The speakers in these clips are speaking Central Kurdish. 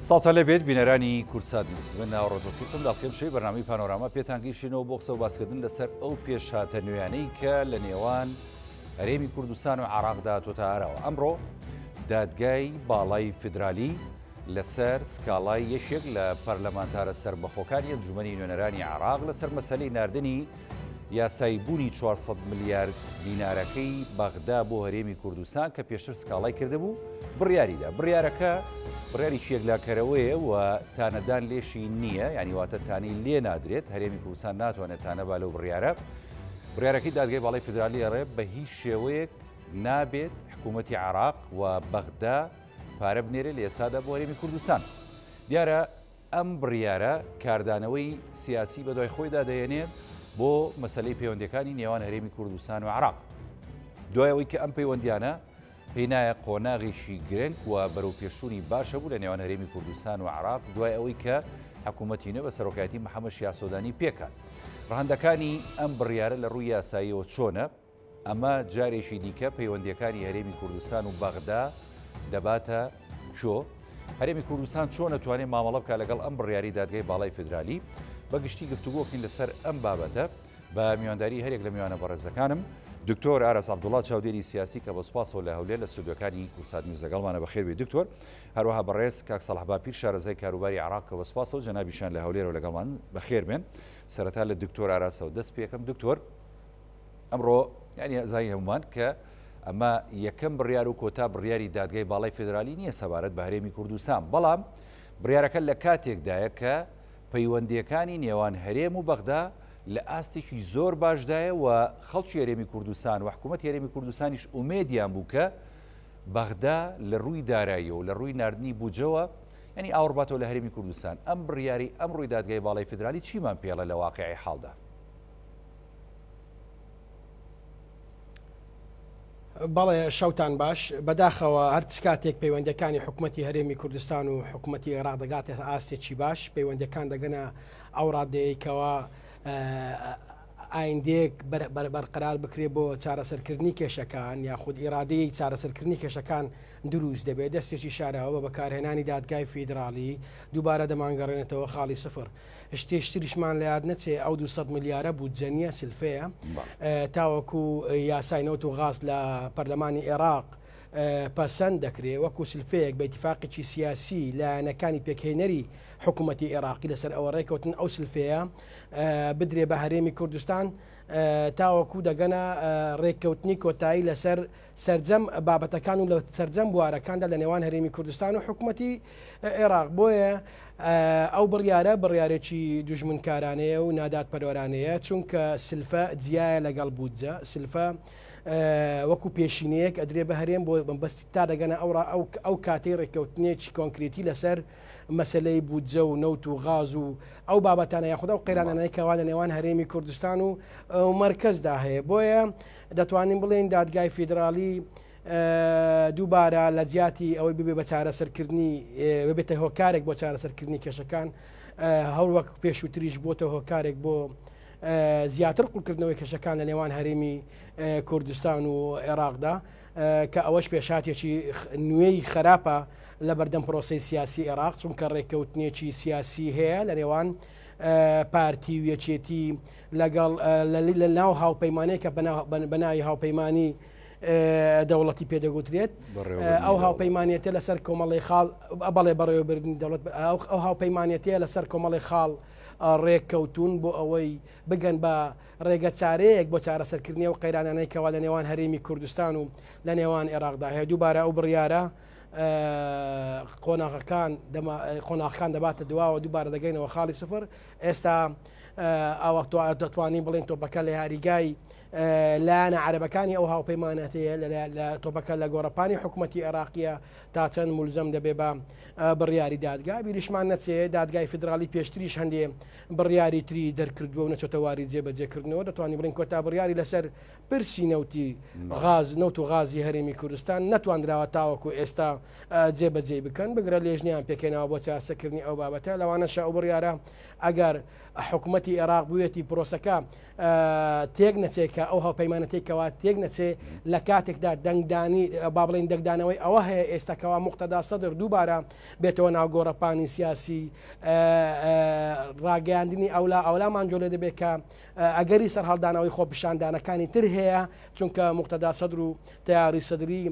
ساڵتە لەبێت بینەرانی کورسات نیوز من ناوەڕۆتۆفیقم داڵکەم شوی بەرنامەی پانۆراما پێتانگەیشتنەوە بۆ قسە و باسکردن لەسەر ئەو پێشهاتە نوێیانەی کە لە نێوان هەرێمی کوردستان و عێراقدا تۆتارەوە. ئەمڕۆ دادگای باڵای فیدرالی لەسەر سکاڵای یەشێک لە پەرلەمانتارە سەربەخۆکانی ئەنجومەنی نوێنەرانی عێراق لەسەر مەسەلەی ناردنی یاساییبوونی 400 میلیارد دینارەکەی بەغدا بۆ هەرێمی کوردستان کە پێشتر سکاڵای کردهبوو بڕیاریدا. بڕیاریی یەکلاکەرەوەیە و تانەدان لێشی نییە، یعنی واتە تانی لێ نادرێت. هەرێمی کوردستان ناتوانێت تانەبا لەو بڕیارەکەی دادگای باڵای فیدرالی ئەڕێ بە هیچ شێوەیەک نابێت حکوومەتی عێراق و بەغدا پارە بنێرێت لە ئێسادا بۆ هەرێمی کوردستان. دیارە ئەم بڕیارە کاردانەوەی سیاسی بەدوای خۆیدا دەیەنێت بۆ مەسەلەی پەیوەندیەکانی نێوان هەرێمی کوردستان و عێراق. دوایەوەی کە ئەم پەیوەندیانە پێی نایە قۆناغێکی گرنگ و بەرەو پێشوونی باشە بوو لە نێوان هەرێمی کوردستان و عێراق دوای ئەوەی کە حکوومەتی نوێ بە سەرۆکایەتی محەممەد یاسۆدانی پێکات. ڕەهەندەکانی ئەم بڕیارە لە ڕووی یاساییەوە چۆنە؟ ئەمە جارێکی دیکە پەیوەندیەکانی هەرێمی کوردستان و بەغدا دەباتە چۆ؟ هەرێمی کوردستان چۆن نەتوانێت مامەڵە بکات لەگەڵ ئەم بڕیاری دادگای باڵای فیدرالی؟ بەگشتی گفتوگۆکین لەسەر ئەم بابەتە بە میوانداری هەرێک لە میوانە بەڕێزەکانم دکتۆر ئارەس عەبدوڵڵا چاودێری سیاسی کە بە سوپاسەوە لە هەولێر لە ستودیۆکانی کورسات نیوز لەگەڵمانە بەخێر بێت دکتۆر. هەروەها بەڕێز کاک سەڵاح باپیر شارەزای کاروباری عێراق کە بە سوپاسەوە جەنابیشان لە هەولێرەوە لەگەڵمان بەخێر بێن. سەرەتا لە دکتۆر ئاراسەوە دەست پێکەم. دکتۆر ئەمڕۆ یعنی ئەزای هەمومان کە ئەمە یەکەم بڕیار و کۆتا بڕیاری دادگای باڵای فیدرالی نییە سەبارەت بە هەرێمی کوردستان، بەڵام بڕیارەکە لە کاتێکدایە کە پەیوەندیەکانی نێوان هەرێم و بەغدا لە ئاستێکی زۆر باشدایە و خەڵکی هەرێمی کوردستان و حکوومەتی هەرێمی کوردستانیش ئومێدیان بوو کە بەغدا لە ڕووی داراییەوە و لە ڕووی ناردنی بوجەوە ینی ئاوڕباتەوە لە هەرێمی کوردستان. ئەم بڕیاری ئەم ڕووی دادگای باڵای فیدرالی چیمان پێڵە لە واقعی حاڵدا؟ بەڵێ شەوتان باش. بەداخەوە هەر کاتێک پەیوەندەکانی حکوومەتی هەرێمی کوردستان و حکوومەتی عێراق دەگاتێت ئاستێکی باش، پەیوەندەکان دەگەنە ئەو ڕادەیەکەوە ئایندێک بەرقرار بکرێ بۆ چارەسەرکردنی کێشەکان یاخود ئیرادەی چارەسەرکردنی کێشەکان دروست دەبێت. دەستێکی شاراوە بە کارهێنانی دادگای فیدرالی دووبارە دەمانگەڕێنێتەوە خاڵی سفر. شتێشتریشمان لە یاد نەچێ ئەو 200 میلیارە بودجەنیە سلفەیە تاوەکو یاسای نەوت و غاز لە پەرلەمانی عێراق پەسەند دەکرێت وەکو سلفەیەک بە ئیتیفاقێکی سیاسی لایەنەکانی پێکهێنەری حکوومەتی عێراقی لەسەر ئەوە ڕێکەوتن ئەو سلفەیە بدرێ بە هەرێمی کوردستان تاوەکو دەگەنە ڕێککەوتنی کۆتایی لەسەر سەرجەم بابەتەکان و لە سەرجەم بوارەکاندا لە نێوان هەرێمی کوردستان و حکوومەتی عێراق. بۆیە ئەو بڕیارێکی دوژمنکارانەیە و نادات پەروەرانەیە چونکە سلفە جیایە لەگەڵ بودجە. سلفە وەکو پێشینەیەک ئەدرێ بە هەرێم بۆ بەستی تا دەگەنە ئەو کاتەی ڕێککەوتنێکی کۆنکریتی لەسەر مەسلەی بودجە و نەوت و غاز و ئەو بابەتانە یاخدا و قەیرانانەی کەوا لە نێوان هەرێمی کوردستان و مەرکەزدا هەیە. بۆیە دەتوانین بڵێن دادگای فیدرالی دووبارە لە جیاتی ئەوەی ببێ بە چارەسەرکردنی ببێتە هۆکارێک بۆ چارەسەرکردنی کێشەکان هەوڵ وەک پێشووتریش بۆتە هۆکارێک بۆ زیاتر قوڵکردنەوەی کێشەکان لە نێوان هەرێمی کوردستان و عێراقدا کە ئەوەش پێشاتێکی نوێی خراپە لە بەردەم پرۆسی سیاسی عێراق، چونکە ڕێککەوتنێکی سیاسی هەیە لە نێوان پارتی و یەکێتی لەگەڵ لە ناو هاوپەیمانەیە کە بەناوی هاوپەیمانی دەوڵەتی پێدەگوترێت. ئەو هاوپەیمانێتە لەسەر کۆمەڵی خاڵ بەڵێ بەڕێوەبردننی دەوڵەت ئەو هاوپەیمانێتەیە لەسەر کۆمەڵی خاڵ ڕێککەوتون بۆ ئەوەی بگەن بە ڕێگە چارەیەک بۆ چارەسەرکردنی و قەیرانانەی کەوا لە نێوان هەرێمی کوردستان و لە نێوان عێراقدا هەیە. دووبارە ئەو بڕیارە قۆناغەکان دەباتە دواوە دووبارە دەگەینەوە خاڵی سفر. ئێستا ئەوە دەتوانین بڵێن تۆپەکە لە یاریگای لایەنە عەرەبەکانی ئەو هاوپەیمانەتەیە لە تۆپەکە لە گۆڕەپانی حکوومەتی عێراقیە تا چەند مولزەم دەبێ بە بڕیاری دادگا. بیریشمان نەچێ دادگای فیدرالی پێشتریش هەندێ بڕیاری تری دەرکردووە و نەچۆتە واری جێبەجێکردنەوە. دەتوانین بڵین کۆتا بڕیاری لەسەر پرسی نەوتی نەوت و غازی هەرێمی کوردستان نەتوانراوە تاوەکو ئێستا جێبەجێ بکەن بگرە لێژنیان پێکەنەوە بۆ چارەسەرکردنی ئەو بابەتە. لەوانەش ئەو بڕیارە ئەگەر حکوومەتی عێراق بوویەتی پرۆسەکە تێک نەچێت کە کە ئەو هاوپەیمانەتێکەوە تێک نەچێ لە کاتێکدا دەنگدانی با بڵین دەنگدانەوەی ئەوە هەیە ئێستاکەوا مقتەدا سەدر دووبارە بێتەوە ناو گۆڕەپانی سیاسی ڕاگەاندنی ئەولامان جۆلە دەبێت کە ئەگەری سەر هەڵدانەوەی خۆپیشاندانەکانی تر هەیە چونکە مقتەدا سەدر و تیاری سەدری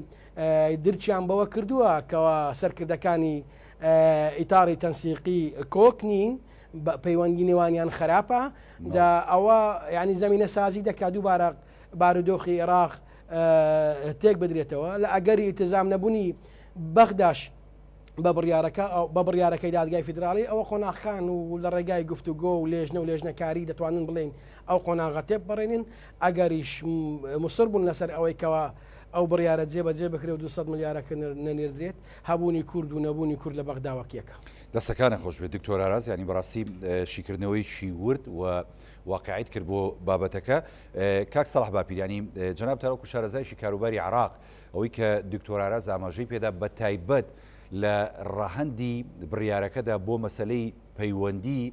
درچیان بەوە کردووە کەەوە سەرکردەکانی ئیتاری تەنسیقی کۆک نین پەیوەندی نێوانیان خراپە جا ئەوە ینی زمینە سازی دەکات دووبارە بارودۆخی عێراق تێک بدرێتەوە لە ئەگەری ئیتزام نەبوونی بەغداش بە بڕیارەکەی دادگای فیدراڵی ئەوە قۆناغەکان و لە ڕێگای گفتوگۆ و لێژنە و لێژنەکاری دەتوانن بڵێن ئەو قۆناغە تێب بڕێنن ئەگەریش مصر بوون لەسەر ئەوەی کەەوە ئەو بڕیارە جێبەجێ بکرێ و 200 ملیارەکە نەنێردرێت هەبوونی کورد و نەبوونی کورد لە بەغداوەکیەکە دەستەکانە خۆش بێت دکتۆر ئاراز ینی بەڕاستی شیکردنەوەی شی ورد و واقعیت کرد بۆ بابەتەکە کاک سەڵاح باپیرانی جەناب تاوەکو شارەزایشی کاروباری عراق ئەوەی کە دکتۆر ئاراز ئاماژەی پێدا بە تایبەت لە ڕەهەندی بڕیارەکەدا بۆ مەسلەی پەیوەندی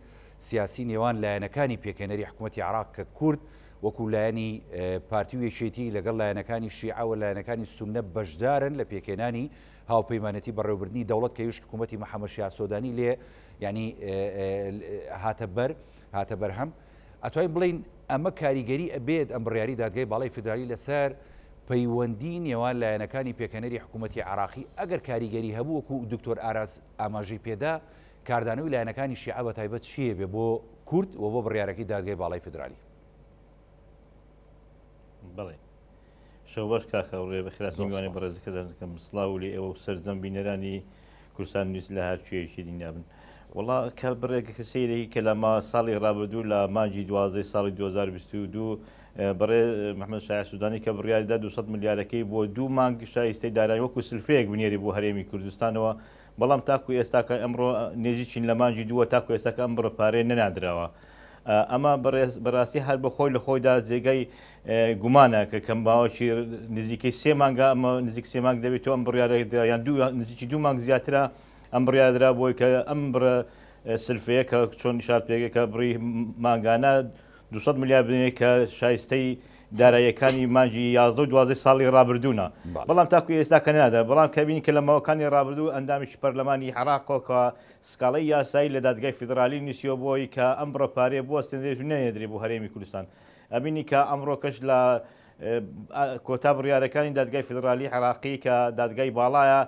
سیاسی نێوان لایەنەکانی پێکەنەری حکوومەتی عراق کە کورد وەکو لایەنی پارتی و یەکێتی لەگەڵ لایەنەکانی شیعە و لایەنەکانی سوننە بەشدارن لە پێکێنانی هاوپەیمانەتی بەڕێوەبردننی دەوڵەت کە یوش حکوومەتی محەممەد شیع سۆدانی لێ ینی هاتە بەرهەم ئەتوانین بڵین ئەمە کاریگەری ئەبێت ئەم بڕیاری دادگای باڵای فیدرالی لەسەر پەیوەندی نێوان لایەنەکانی پێکەنەری حکوومەتی عراقی ئەگەر کاریگەری هەبوو وەکو دکتۆر ئاراز ئاماژەی پێدا کاردانەوەی لایەنەکانی شیعە بە تایبەت چیە بێ بۆ کورد و بۆ بڕیارەکەی دادگای باڵای فیدرالی بڵێ شەو باش کاخەوڕێ بە خراپیوانی بەڕێزەکە دەکەم سڵاو لێ ئەوە سەرجەم بینەرانی کوردستان نووس لە هەرچێکی دینابن وڵا کە بڕێکە سەیرەی کە لە ساڵی ڕابردوو لە مانجی 12 ساڵی 2022 بەڕێ محەممەد شایع سوودانی کە بڕیاریدا 200 ملیارەکەی بۆ 2 مانگ شایستەی دارایی وەکو سلفەیەک بنێری بۆ هەرێمی کوردستانەوە بەڵام تاکو ئێستاکە ئەمڕۆ نێزیچین لە مانجی دووە تاکو ئێستاکە ئەم بڕپارێ نەنادراوە ئەمە بەڕاستی هەر بە خۆی لە خۆیدا جێگەی گومانە کە کەم باوەکی نزیکەی 3 مانگە ئەمە نزیک 3 مانگ دەبێتەوە ئەم بڕیارەدا یان نزیکی 2 مانگ زیاترە ئەم بڕیاردرا بۆی کە ئەم بڕە سلفەیە کە چۆن شار پێگە کە بڕی مانگانە 200 ملیار بنێ کە شایستەی داراییەکانی مانجی 11 و 12 ساڵی ڕابردوونە بەڵام تاکو ئێستاکە نادا بەڵام کەبینی کە لە ماوەکانی ڕابردوو ئەندامیشی پەرلەمانی عێراقەوە سکاڵی یاسایی لە دادگای فیدرالی نووسیوە بۆی کە ئەم بڕەپارێ بۆ ئەستێنرێت و نەیەدرێ بۆ هەرێمی کوردستان ئەبینی کە ئەمڕۆکەش لە کۆتا بڕیارەکانی دادگای فیدرالی عێراقی کە دادگای باڵایە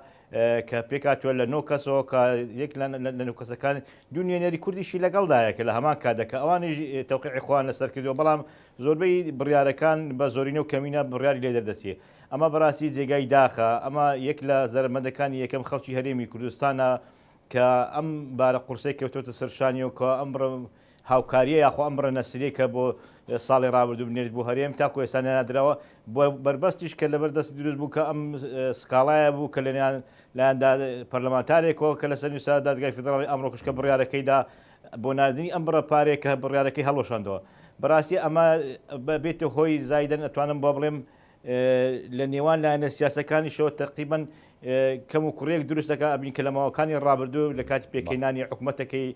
کە پێکاتوە لە 9 کەسەوە کە یەک لە 9 کەسەکان دونیێنەری کوردیشی لەگەڵدایە کە لە هەمان کاتەکە ئەوانیش تەوقیعی خۆیان لەسەر کردووە بەڵام زۆربەی بڕیارەکان بە زۆرینە و کەمینە بڕیاری لێ دەردەچێت ئەمە بەڕاستی جێگای داخە ئەمە یەک لە زەرمەندەکانی یەکەم خەڵکی هەرێمی کوردستانە کە ئەم بارە قورسەی کەوتۆتە سەرشانیەوە کە ئەم هاوکاریە یاخۆ ئەم بڕە نەسریە کە بۆ ساڵی ڕابردوو بنێت بۆ هەرێم تاکو ئێستا نەنادراوە بۆ بربەستیش کە لەبەردەستی دروست بوو کە ئەم سکاڵایە بوو کە لایەندا پەرلەمانتارێکەوە کە لەسەر نووسا دادگای فیدرالی ئەمڕۆکش کە بڕیارەکەیدا بۆ ناردنی ئەم بڕەپارێک کە بڕیارەکەی هەڵۆشاندەوە بەڕاستی ئەمە بێتە هۆی زایدەن ئەتوانم بۆ بڵێم لە نێوان لایەنە سیاسەکانیشەوە تەقریبەن کەم و کوڕێک دروست دەکات ئەبین کە لە ماوەکانی ڕابردوو لە کاتی پێکەنانی حکوومەتەکەی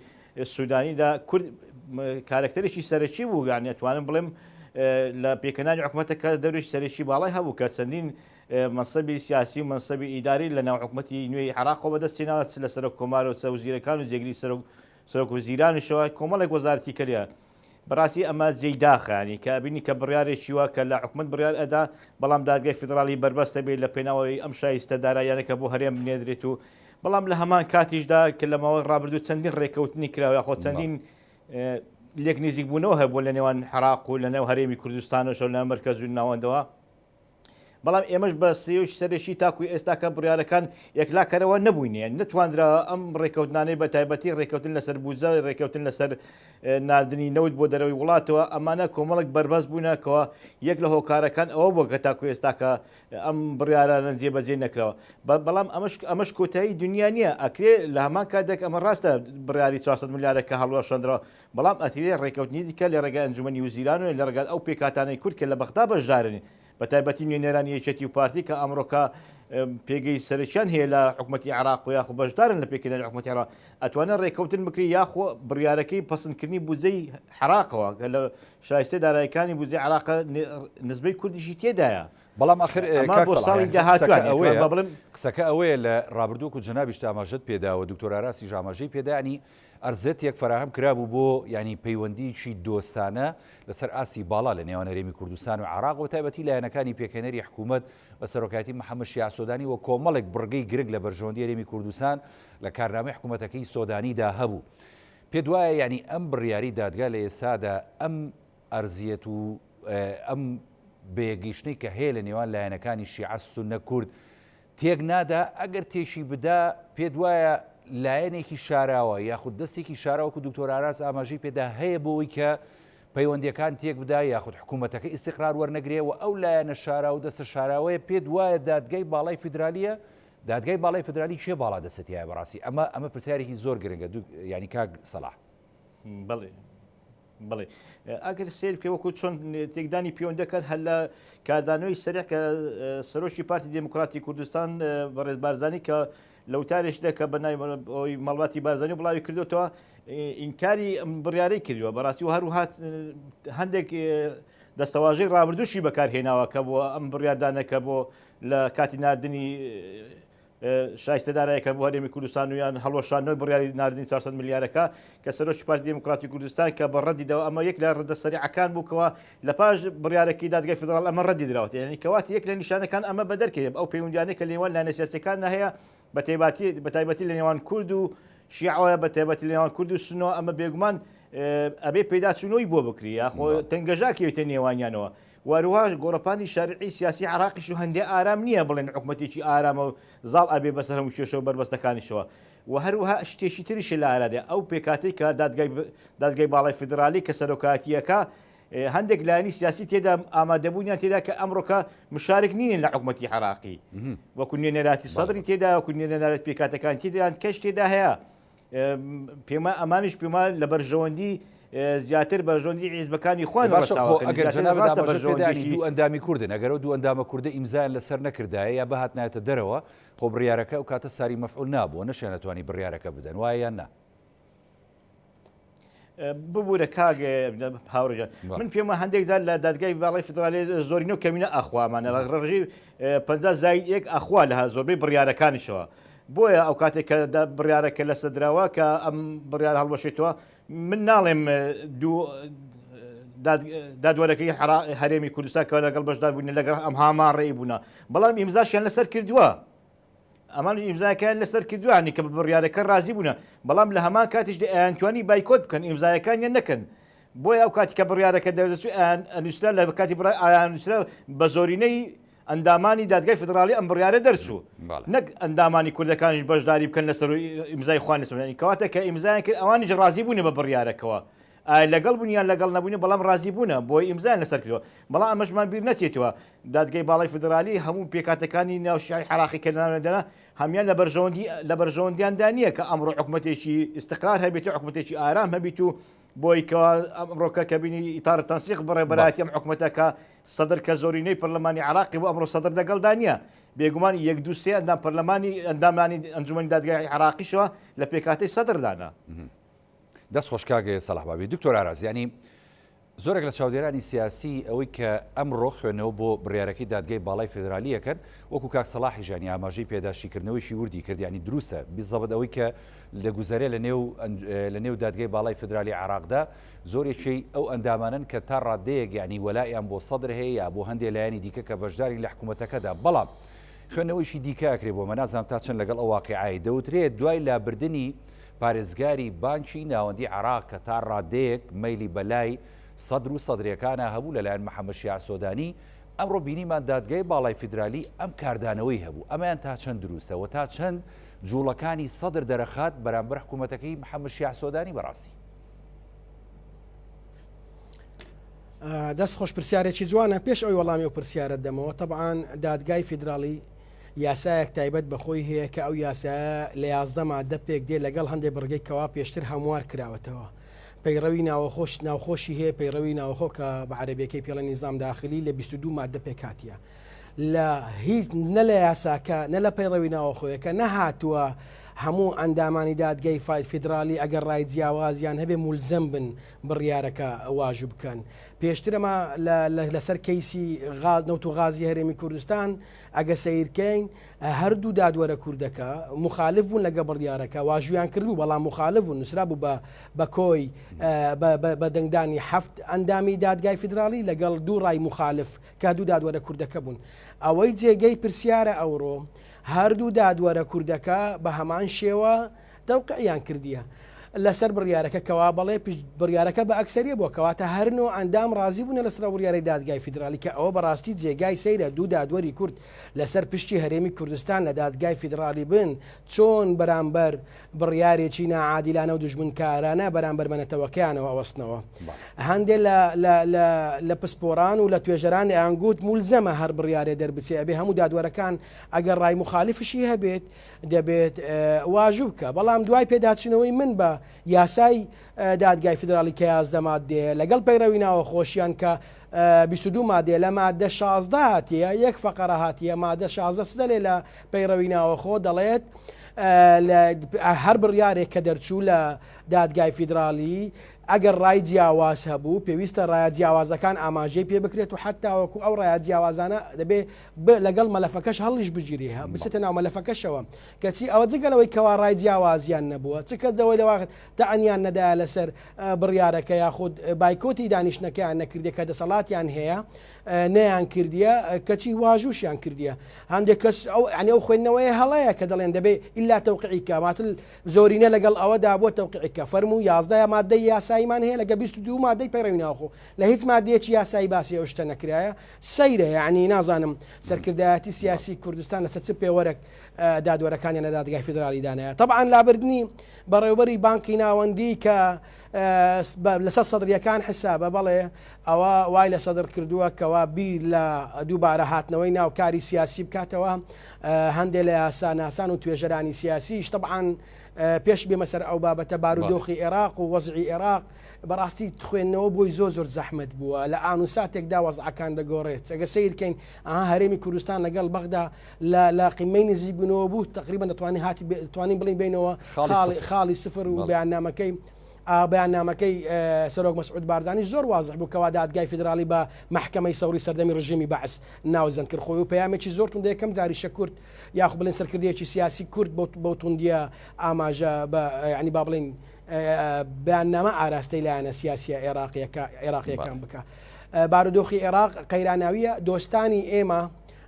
سوودانیدا کورد کارکتەرێکی سەرەکی بوو یان ئەتوانم بڵێم لە پێکەنانی حکوومەتەکە دەوری سەرەکی باڵای هەبوو کە چەندین منسەبی سیاسی و منسەبی ئیداری لە ناو حکوومەتی نوێی عێراقەوە بەدەستێناوە لە سەرۆک کۆمار و وەزیرەکان و جێگری سەرۆک وەزیرانیشەوە کۆمەڵێک وەزارەتی کردیە بەڕاستی ئەمە جێی داخانی کە بینی کە بڕیارێکی وە کە لە حکوومەت بڕیار ئەدا بەڵام دادگای فیدرالی بربەستە بێت لە پێناوەی ئەم شایستە داراییانەکە بۆ هەرێم بنێدرێت و بەڵام لە هەمان کاتیشدا کە لە ماوەی ڕابردوو چەندین ڕێکەوتنی کراوە خۆ چەندین لێک نزیک بوونەوە هەبوو لە نێوان عێراق و لە نێو هەرێمی کوردستانەوە لە مەرکەز و ناوەندەوە بەڵام ئێمەش بە سێوش سەرشی تاکوی ئێستاکە بڕیارەکان یەکلاکەرەوە نەبووینێ نتواندرا ئەم ڕێکەوتنانەی بە تایبەتی ڕێکەوتن لەسەر بوجە ڕێکەوتن لەسەر ناردنی نەوت بۆ دەرەوەی وڵاتەوە ئەمانە کۆمەڵک بەربەست بوونەکەوە یەک لە هۆکارەکان ئەوە بۆ کە تاکو ئێستاکە ئەم بڕیارانە جێبەجێ نەکرەوە بەڵام ئەمەش کۆتایی دنیا نییە ئەکرێ لە هەمان کاتێک ئەمە ڕاستە بڕیاری 400 ملیارەکە هەڵوەشاندرەوە بەڵام ئەتیرێ ڕێکەوتنی دیکە لە ڕێگای ئەنجومەنی وزیران و لە ڕێگای ئەو پێکاتانەی کورد کە لە بەغدا بەشدارن بە تایبەتی نوێنەرانی یەکێتی و پارتی کە ئەمڕۆکە پێگەی سەرچیان هەیە لە حکوومەتی عراق و یاخو بەشدارن لە پێکردنی لە حکوومەتی عراق ئەتوانە ڕێککەوتن بکری یاخۆ بڕیارەکەی پەسەندکردنی بودجەی عراقەوە کە لە شایستەی داراییەکانی بودجەی عراق نسبەی کوردیشی تێدایە. بەڵام آخر ساڵی داهاتوان قسەکە ئەوەیە لە ڕابردووک و جنابیش ئاماژەت پێداوە دکتۆر ئاراسی ژاماژەی پێدانی ئەرزێت یەک فراهم کرابوو بۆ ینی پەیوەندیی دۆستانە لەسەر ئاسی باڵا لە نێوان هەرێمی کوردستان و عراق و تایبەتی لایەنەکانی پێکەنەری حکوومەت بە سەرۆکایەتی محەممەد شیع سۆدانی و کۆمەڵێک بڕگەی گرنگ لە بەرژەوەندی هەرێمی کوردستان لە کارنامەی حکوومەتەکەی سۆدانیدا هەبوو. پێ وایە ینی ئەم بڕیاری دادگا لە ئێسادا ئەم ئەرزیەت و ئەم بێگەیشتەی کە هەیە لە نێوان لایەنەکانی شیعە سونە کورد تێک نادا ئەگەر تێشی بدا پێ وایە لایەنێکی شاراوە یاخود دەستێکی شاراوەکو دکتۆر ئاراس ئاماژەی پێدا هەیە بۆەوەی کە پەیوەندیەکان تێک بدا یاخود حکوومەتەکە ئیسیقرار وەرنەگرێەوە ئەو لایەنە شارا و دەستە شاراوەیە پێ وایە دادگای باڵای فیدرالیە دادگای باڵای فیدرالی چێ باڵا دەستەتیایە بەڕاستی ئەمە پرسیارێکی زۆر گرنگە ینی کاک سەلاح. بڵێ ئەگەر سیر بکە وەکو چۆن تێکدانی پەیوەندەکان هەل لە کاردانەوەی سەرێک کە سەرۆکی پارتی دموکراتی کوردستان بەڕێز بارزانی کە لەوتارێشدا کە بەنای مەڵباتی بارزانی بڵاوی کردوتەوە ئینکاری بڕیارەی کردووە بەڕاستی و هەروها هەندێک دەستەواژەی ڕابردووشی بەکارهێناوە کە بۆ ئەم بڕیاردانەکە بۆ لە کاتی ناردنی شایستەدارایەکە بۆ هەرێمی کوردستان و یان هەڵۆشانەوەی بڕیاری ناردنی 400 ملیارەکە کە سەرۆکی پارتی دموکراتی کوردستان کە بە ڕەدیدەوە ئەمە یەک لە ڕەدەسەریعەکان بووکەوە لە پاش بڕیارەکەی دادگای فدرال ئەمە ڕەدی دراوەتە یعنی کەواتی یەک لە نیشانەکان ئەمە بەدەرکەوێت ئەو پەیوەندیانەی کە لێوان لایەنە سیاسیەکان هەیە بەتایبەتی لە نێوان کورد و شیعەوە بەتایبەتی لە نێوان کورد و سنەوە ئەمە بێگومان ئەبێ پەیداچوونەوەی بۆ بکری یاخۆ تەنگەژاکەوێتە نێوانیانەوە وەروها گۆڕەپانی شارعی سیاسی عراقیش و هەندێک ئارام نییە بڵێن حکوومەتێکی ئارامە و زاڵ ئەبێ بەسەر هەموو کێشەوە بەربەستەکانیشەوە و هەروها شتێکی تریشی لە ئارادێ ئەو پێکاتەی کە دادگای باڵای فدرالی کە سەرۆکاتیەکە هەندێک لایەنی سیاسی تێدا ئامادەبوونیان تێدا کە ئەمڕۆکە مشارک نین لە حکوومەتی عراقی وەکو نوێنەراتی سەدری تێدا وەکو نوێنەرات پێکاتەکان تێدایان کەش تێدا هەیە پێما ئەمانش پێما لە بەرژەوەندی زیاتر بەژۆندی حیزبەکانی خوان دوو ئەندامی کوردن ئەگەرەوە دوو ئەندامە کووردە ئیمزایان لەسەر نەکردایە یا بەهات نایەتە دەرەوە خۆ بڕیارەکە و کاتە ساری مەفعول نابووە نەشێن نەتوانی بڕیارەکە بدەن وایە یان نا ببوورە کاگە هاوڕێجان من پێمە هەندێکدا لە دادگای باڵای فدرالی زۆرینە و کەمینە ئەخوامانە لە ڕژی 50 زاید یەک ئەخوا لە زۆربەی بڕیارەکانیشەوە بۆیە ئەو کاتێک کە بڕیارەکە لە سەدراوە کە ئەم بڕیار هەڵبەشێتەوە من ناڵێم دادوەرەکەی هەرێمی کوردستان کە لەگەڵ بەشدار بوون لەگەڵ ئەم هامان ڕێی بوونا بەڵام ئیمزاشیان لەسەر کردووە ئەمان ئیمزایەکان لەسەر کردووانی کە بڕیارەکە ڕازی بوونە بەڵام لە هەمان کاتیش ئەیانتوانی بایکۆت بکەن ئیمزایەکانیان نەکەن بۆیە ئەو کاتی کە بڕیارەکە دەرچوو ئەنووسرا لە کاتی ئەنووسرا بە زۆرینەی ئەندامانی دادگای فدرالی ئەم بڕیارە دەرچوو نەک ئەندامانی کوردەکانیش بەشداری بکەن لەسەر ئیمزای خوانسمانی کەواتە کە ئیمزایان کرد ئەوانیش ڕازی بوونە بە بڕیارەکەەوە لەگەڵ بوونیان لەگەڵ نەبوونی بەڵام ڕازی بوونە بۆی ئیمزایان لەسەر کردەوە بەڵام ئەمەشمان بیر نەچێتەوە دادگای باڵای فدرالی هەموو پێکاتەکانی ناوشیای عراقی کردنەوەدەنا هەمیان لە بەرژەوەندیاندا نییە کە ئەمڕۆ حکوومەتێکی استقرار هەبێت و حکوومەتێکی ئارام هەبیت و بۆی کە ئەمڕۆکە کە بینی ئیتارە تەنسیق بڕێ بەراتی ئەم حکوومەتەکە سەدر کە زۆرینەی پەرلەمانی عراقی بۆ ئەمڕۆ سەدر دەگەڵدا نییە بێگومان یەک دوو سێ ئەندام پەرلەمانی ئەندامانی ئەنجومەنی دادگای عراقیشەوە لە پێکاتەی سەدردانا دەست خۆشکاگە سەلاح بابی دکتۆر ئاراز ینی زۆرێک لە چاودێرانی سیاسی ئەوەی کە ئەمڕۆ خوێنەوە بۆ بڕیارەکەی دادگای باڵای فدرالیەکەن وەکو کاک سەلاحی ژانی ئاماژەی پێداشیکردنەوەیشی وردی کرد ینی دروستە بیزەبەت ئەوەی کە لە گوزارێ لە نێو دادگای باڵای فدرالی عراقدا زۆرێکی ئەو ئەندامانن کە تا ڕادەیەک ینی وەلایان بۆ سەدر هەیە یا بۆ هەندێک لایەنی دیکە کە بەشداری لە حکوومەتەکەدا بەڵام خوێنەوەیشی دیکەکرێ بۆ مەنازانم تا چەند لەگەڵ ئەو واقعایی دەوترێت دوای لابردنی پارێزگاری بانکی ناوەندی عراق کە تا ڕادەیەک مەیلی بەلای سەدر و سەدرەکانە هەبوو لەلایەن محەممەد شیع سۆدانی ئەمڕۆ بینیمان دادگای باڵای فدرالی ئەم کاردانەوەی هەبوو ئەمەیان تا چەند دروستەوە تا چەند جوڵەکانی سەدر دەرەخات بەرامبەر حکوومەتەکەی محەممەد شیع سۆدانی بەڕاستی دەست خۆش پرسیارێکی جوانە پێش ئەوی وەڵامی و پرسیارت دەمەوە طبعاً دادگای فدرالی یاسایەک تایبەت بەخۆی هەیە کە ئەو یاسایە لە 11 مادە پێک دێ لەگەڵ هەندێک بڕگەی کەوا پێشتر هەموار کراوەتەوە پەیڕەوی ناوخۆشی هەیە پەیڕەوی ناوخۆ کە بە عەرەبیەکەی پێڵە نیزام داخلی لە 22 مادە پێکاتیە لە هیچ نە لە یاساکە نە لە پەیڕەوی ناوەخۆیەکە نەهاتووە هەموو ئەندامانی دادگای فیدرالی ئەگەر ڕای جیاوازیان هەبێ مولزەم بن بڕیارەکە واژوو بکەن. پێشترەمە لەسەر کەیسی نەوت و غازی هەرێمی کوردستان ئەگە سیرکەین هەردوو دادوەرە کوردەکە مخالف بوون لەگە بڕیارەکە واژویان کردبوو بەڵام مخالف بوون نووسرا بوو بە کۆی بە دەنگدانی هەفت ئەندامی دادگای فیدرالی لەگەڵ دوو ڕای مخالف کە دوو دادوەرە کوردەکە بوون. ئەوەی جێگەی پرسیارە ئەوڕۆ هەردوو دادوەرە کوردەکە بە هەمان شێوە تەوقیعیان کردیە لەسەر بڕیارەکە کەوا بەڵێ بڕیارەکە بە ئەکسەریە بۆ کەواتە هەرنەوە ئەندام ڕازی بوون لەسەر بڕیارەی دادگای فیدرالی کە ئەوە بەڕاستی جێگای سەیرە دوو دادوەری کورد لەسەر پشتی هەرێمی کوردستان لە دادگای فیدرالی بن چۆن بەرامبەر بڕیارێکی ناعادیلانە و دژمنکارانە بەرامبەر بەنەتەوەکەیانەوە ئەوەستنەوە. هەندێک لە پسپۆران و لە توێژەرانی ئەنگوت مولزەمە هەر بڕیارێ دەربچێ ئەبێ هەموو دادوەرەکان ئەگەر ڕای مخالفشی هەبێت دەبێت واژوو بکە. بەڵام دوای پێداچنەوەی من بە یاسای دادگای فیدرالی کە 11 مادێ لەگەڵ پەیڕەوی ناوە خۆشیان کە 22 مادێ لە مادە 16 هاتیە یەک فەقەرە هاتیە مادە 16 دەڵێ لە پەیڕەوی ناوەخۆ دەڵێت هەر بڕیارێک کە دەرچوو لە دادگای فیدرالی ئەگەر ڕای جیاواز هەبوو پێویستە ڕایە جیاوازەکان ئاماژەی پێ بکرێت و حتاوەکو ئەو ڕایە جیاوازانە دەبێ لەگەڵ مەلەفەکەش هەڵیش بگیریها بچێتە ناو مەلەفەکەشەوە کەچی ئەوە جگەلەوەی کەوا ڕای جیاوازیان نەبووە چکە دەوەی لەواقت تەعنیان نەدایە لەسەر بڕیارەکە یاخود بایکۆتی دانیشتەکەیان نەکردێت کە دەسەڵاتیان هەیە نەیان کردیە کەچی واژووشیان کردیە. هەندێک کەس ئەو خوێندنەوەی هەڵەیە کە دەڵێن دەبێ ئیلا تەوقیعیکە ماتل زۆرینە لەگەڵ ئەوەدا بۆ تەوقیعیکە فەرموو 11 مادەی یاساییمان هەیە لەگە 22 مادەی پەیڕەوی ناوەخۆ لە هیچ مادەیەکی یاسایی باسی ئەو شتە نەکرایە سەیرە یعنی نازانم سەرکردایەتی سیاسی کوردستان لەسەر چ پێوەرەك دادوەرەکانیان لە دادگای فیدرالی دانایە. طبعاً لابردنی بەڕێوەبەری بانکی ناوەندی کە لەسەر سەدرریەکان حسابە بەڵێ ئەوە وای لە سەدر کردووە کەوا بیر لە دووبارە هاتنەوەی ناوکاری سیاسی بکاتەوە هەندێک لە یاساناسان و توێژەرانی سیاسیش طبعاً پێش بێمە سەر ئەو بابەتە بارودۆخی عێراق و وەزعی عێراق بەڕاستی خوێندنەوە بۆی زۆر زەحمت بووە لە ئان و ساتێکدا وەزعەکان دەگۆڕێت ئەگە سیرکەین هەرێمی کوردستان لەگەڵ بەغدا لە قیمەی نزیک بوونەوە بوو تقریبا دەتوانین بڵین بینەوە خاڵی سفر و بەیاننامەکەی سەرۆک مەسعود باردانی زۆر واضح بوو کەوا دادگای فیدرالی بە محکەمەی سەوری سەردەمی ڕژیمی بەعس ناوزەند کرد خۆی و پەیامێکی زۆر توندە یەکەم جاریشە کورد یاخو بڵێن سەرکردەیەکی سیاسی کورد بۆ توندیە ئاماژە ینی با بڵین بەیاننامە ئاراستەی لایەنە سیاسیە عێراقیەکان بکە. بارودۆخی عێراق قەیراناویە دۆستانی ئێمە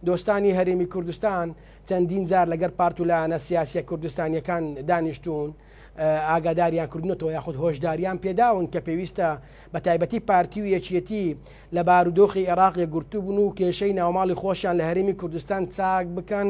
دۆستانی هەرێمی کوردستان چەندین جار لەگەر پارت و لایەنە سیاسیە کوردستانیەکان دانیشتوون ئاگاداریان کردنەوە یاخود هۆشداریان پێداون کە پێویستە بە تایبەتی پارتی و یەکێتی لە بارودۆخی عێراقی گورتو بوون و کێشەی ناوماڵی خۆشیان لە هەرێمی کوردستان چاک بکەن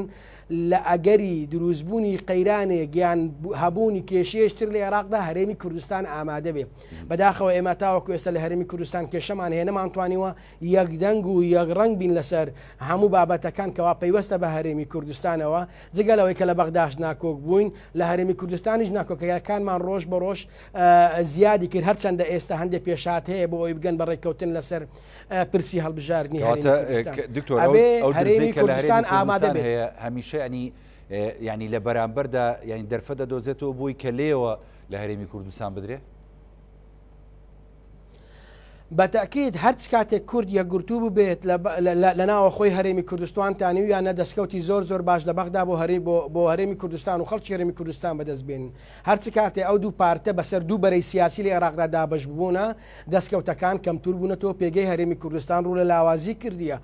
لە ئەگەری دروستبوونی قەیرانێک گیان هەبوونی کێشەیەشتر لە عێراقدا هەرێمی کوردستان ئامادە بێ. بەداخەوە ئێمە تاوەکو ئێستا لە هەرێمی کوردستان کێشەمان هەیە نەمانتوانیوە یەکدەنگ و یەکڕەنگ بین لەسەر هەموو بابەتەکان کەوا پەیوەستە بە هەرێمی کوردستانەوە جگەلەوەی کە لە بەغداش ناکۆک بووین لە هەرێمی کوردستانیش ناکۆکەکانمان ڕۆژ بە ڕۆژ زیادی کرد هەرچەندە ئێستا هەندێک پێشات هەیە بۆ ئەوی بگەن بەڕێککەوتن لەسەر پرسی هەڵبژاردننی هەرێمی کوردستان ئامادە بێت هەمیشە ینی لە بەرامبەردا ینی دەرفە دەدۆزێتەوە بووی کە لێوە لە هەرێمی کوردستان بدرێ بەتەکید هەرچ کاتێک کورد یەکگرتوو ببێت لە ناوە خۆی هەرێمی کوردستانتانی یانە دەستکەوتی زۆر باش لە بەغدا بۆ هەرێمی کوردستان و خەڵکی هەرێمی کوردستان بەدەست بێن هەرچ کاتێ ئەو دوو پارتە بەسەر دوو بەرەی سیاسی لە عێراقدا دابەش بوونە دەستکەوتەکان کەمتور بوونەتەوە پێگەی هەرێمی کوردستان ڕوو لە لاوازی کردیە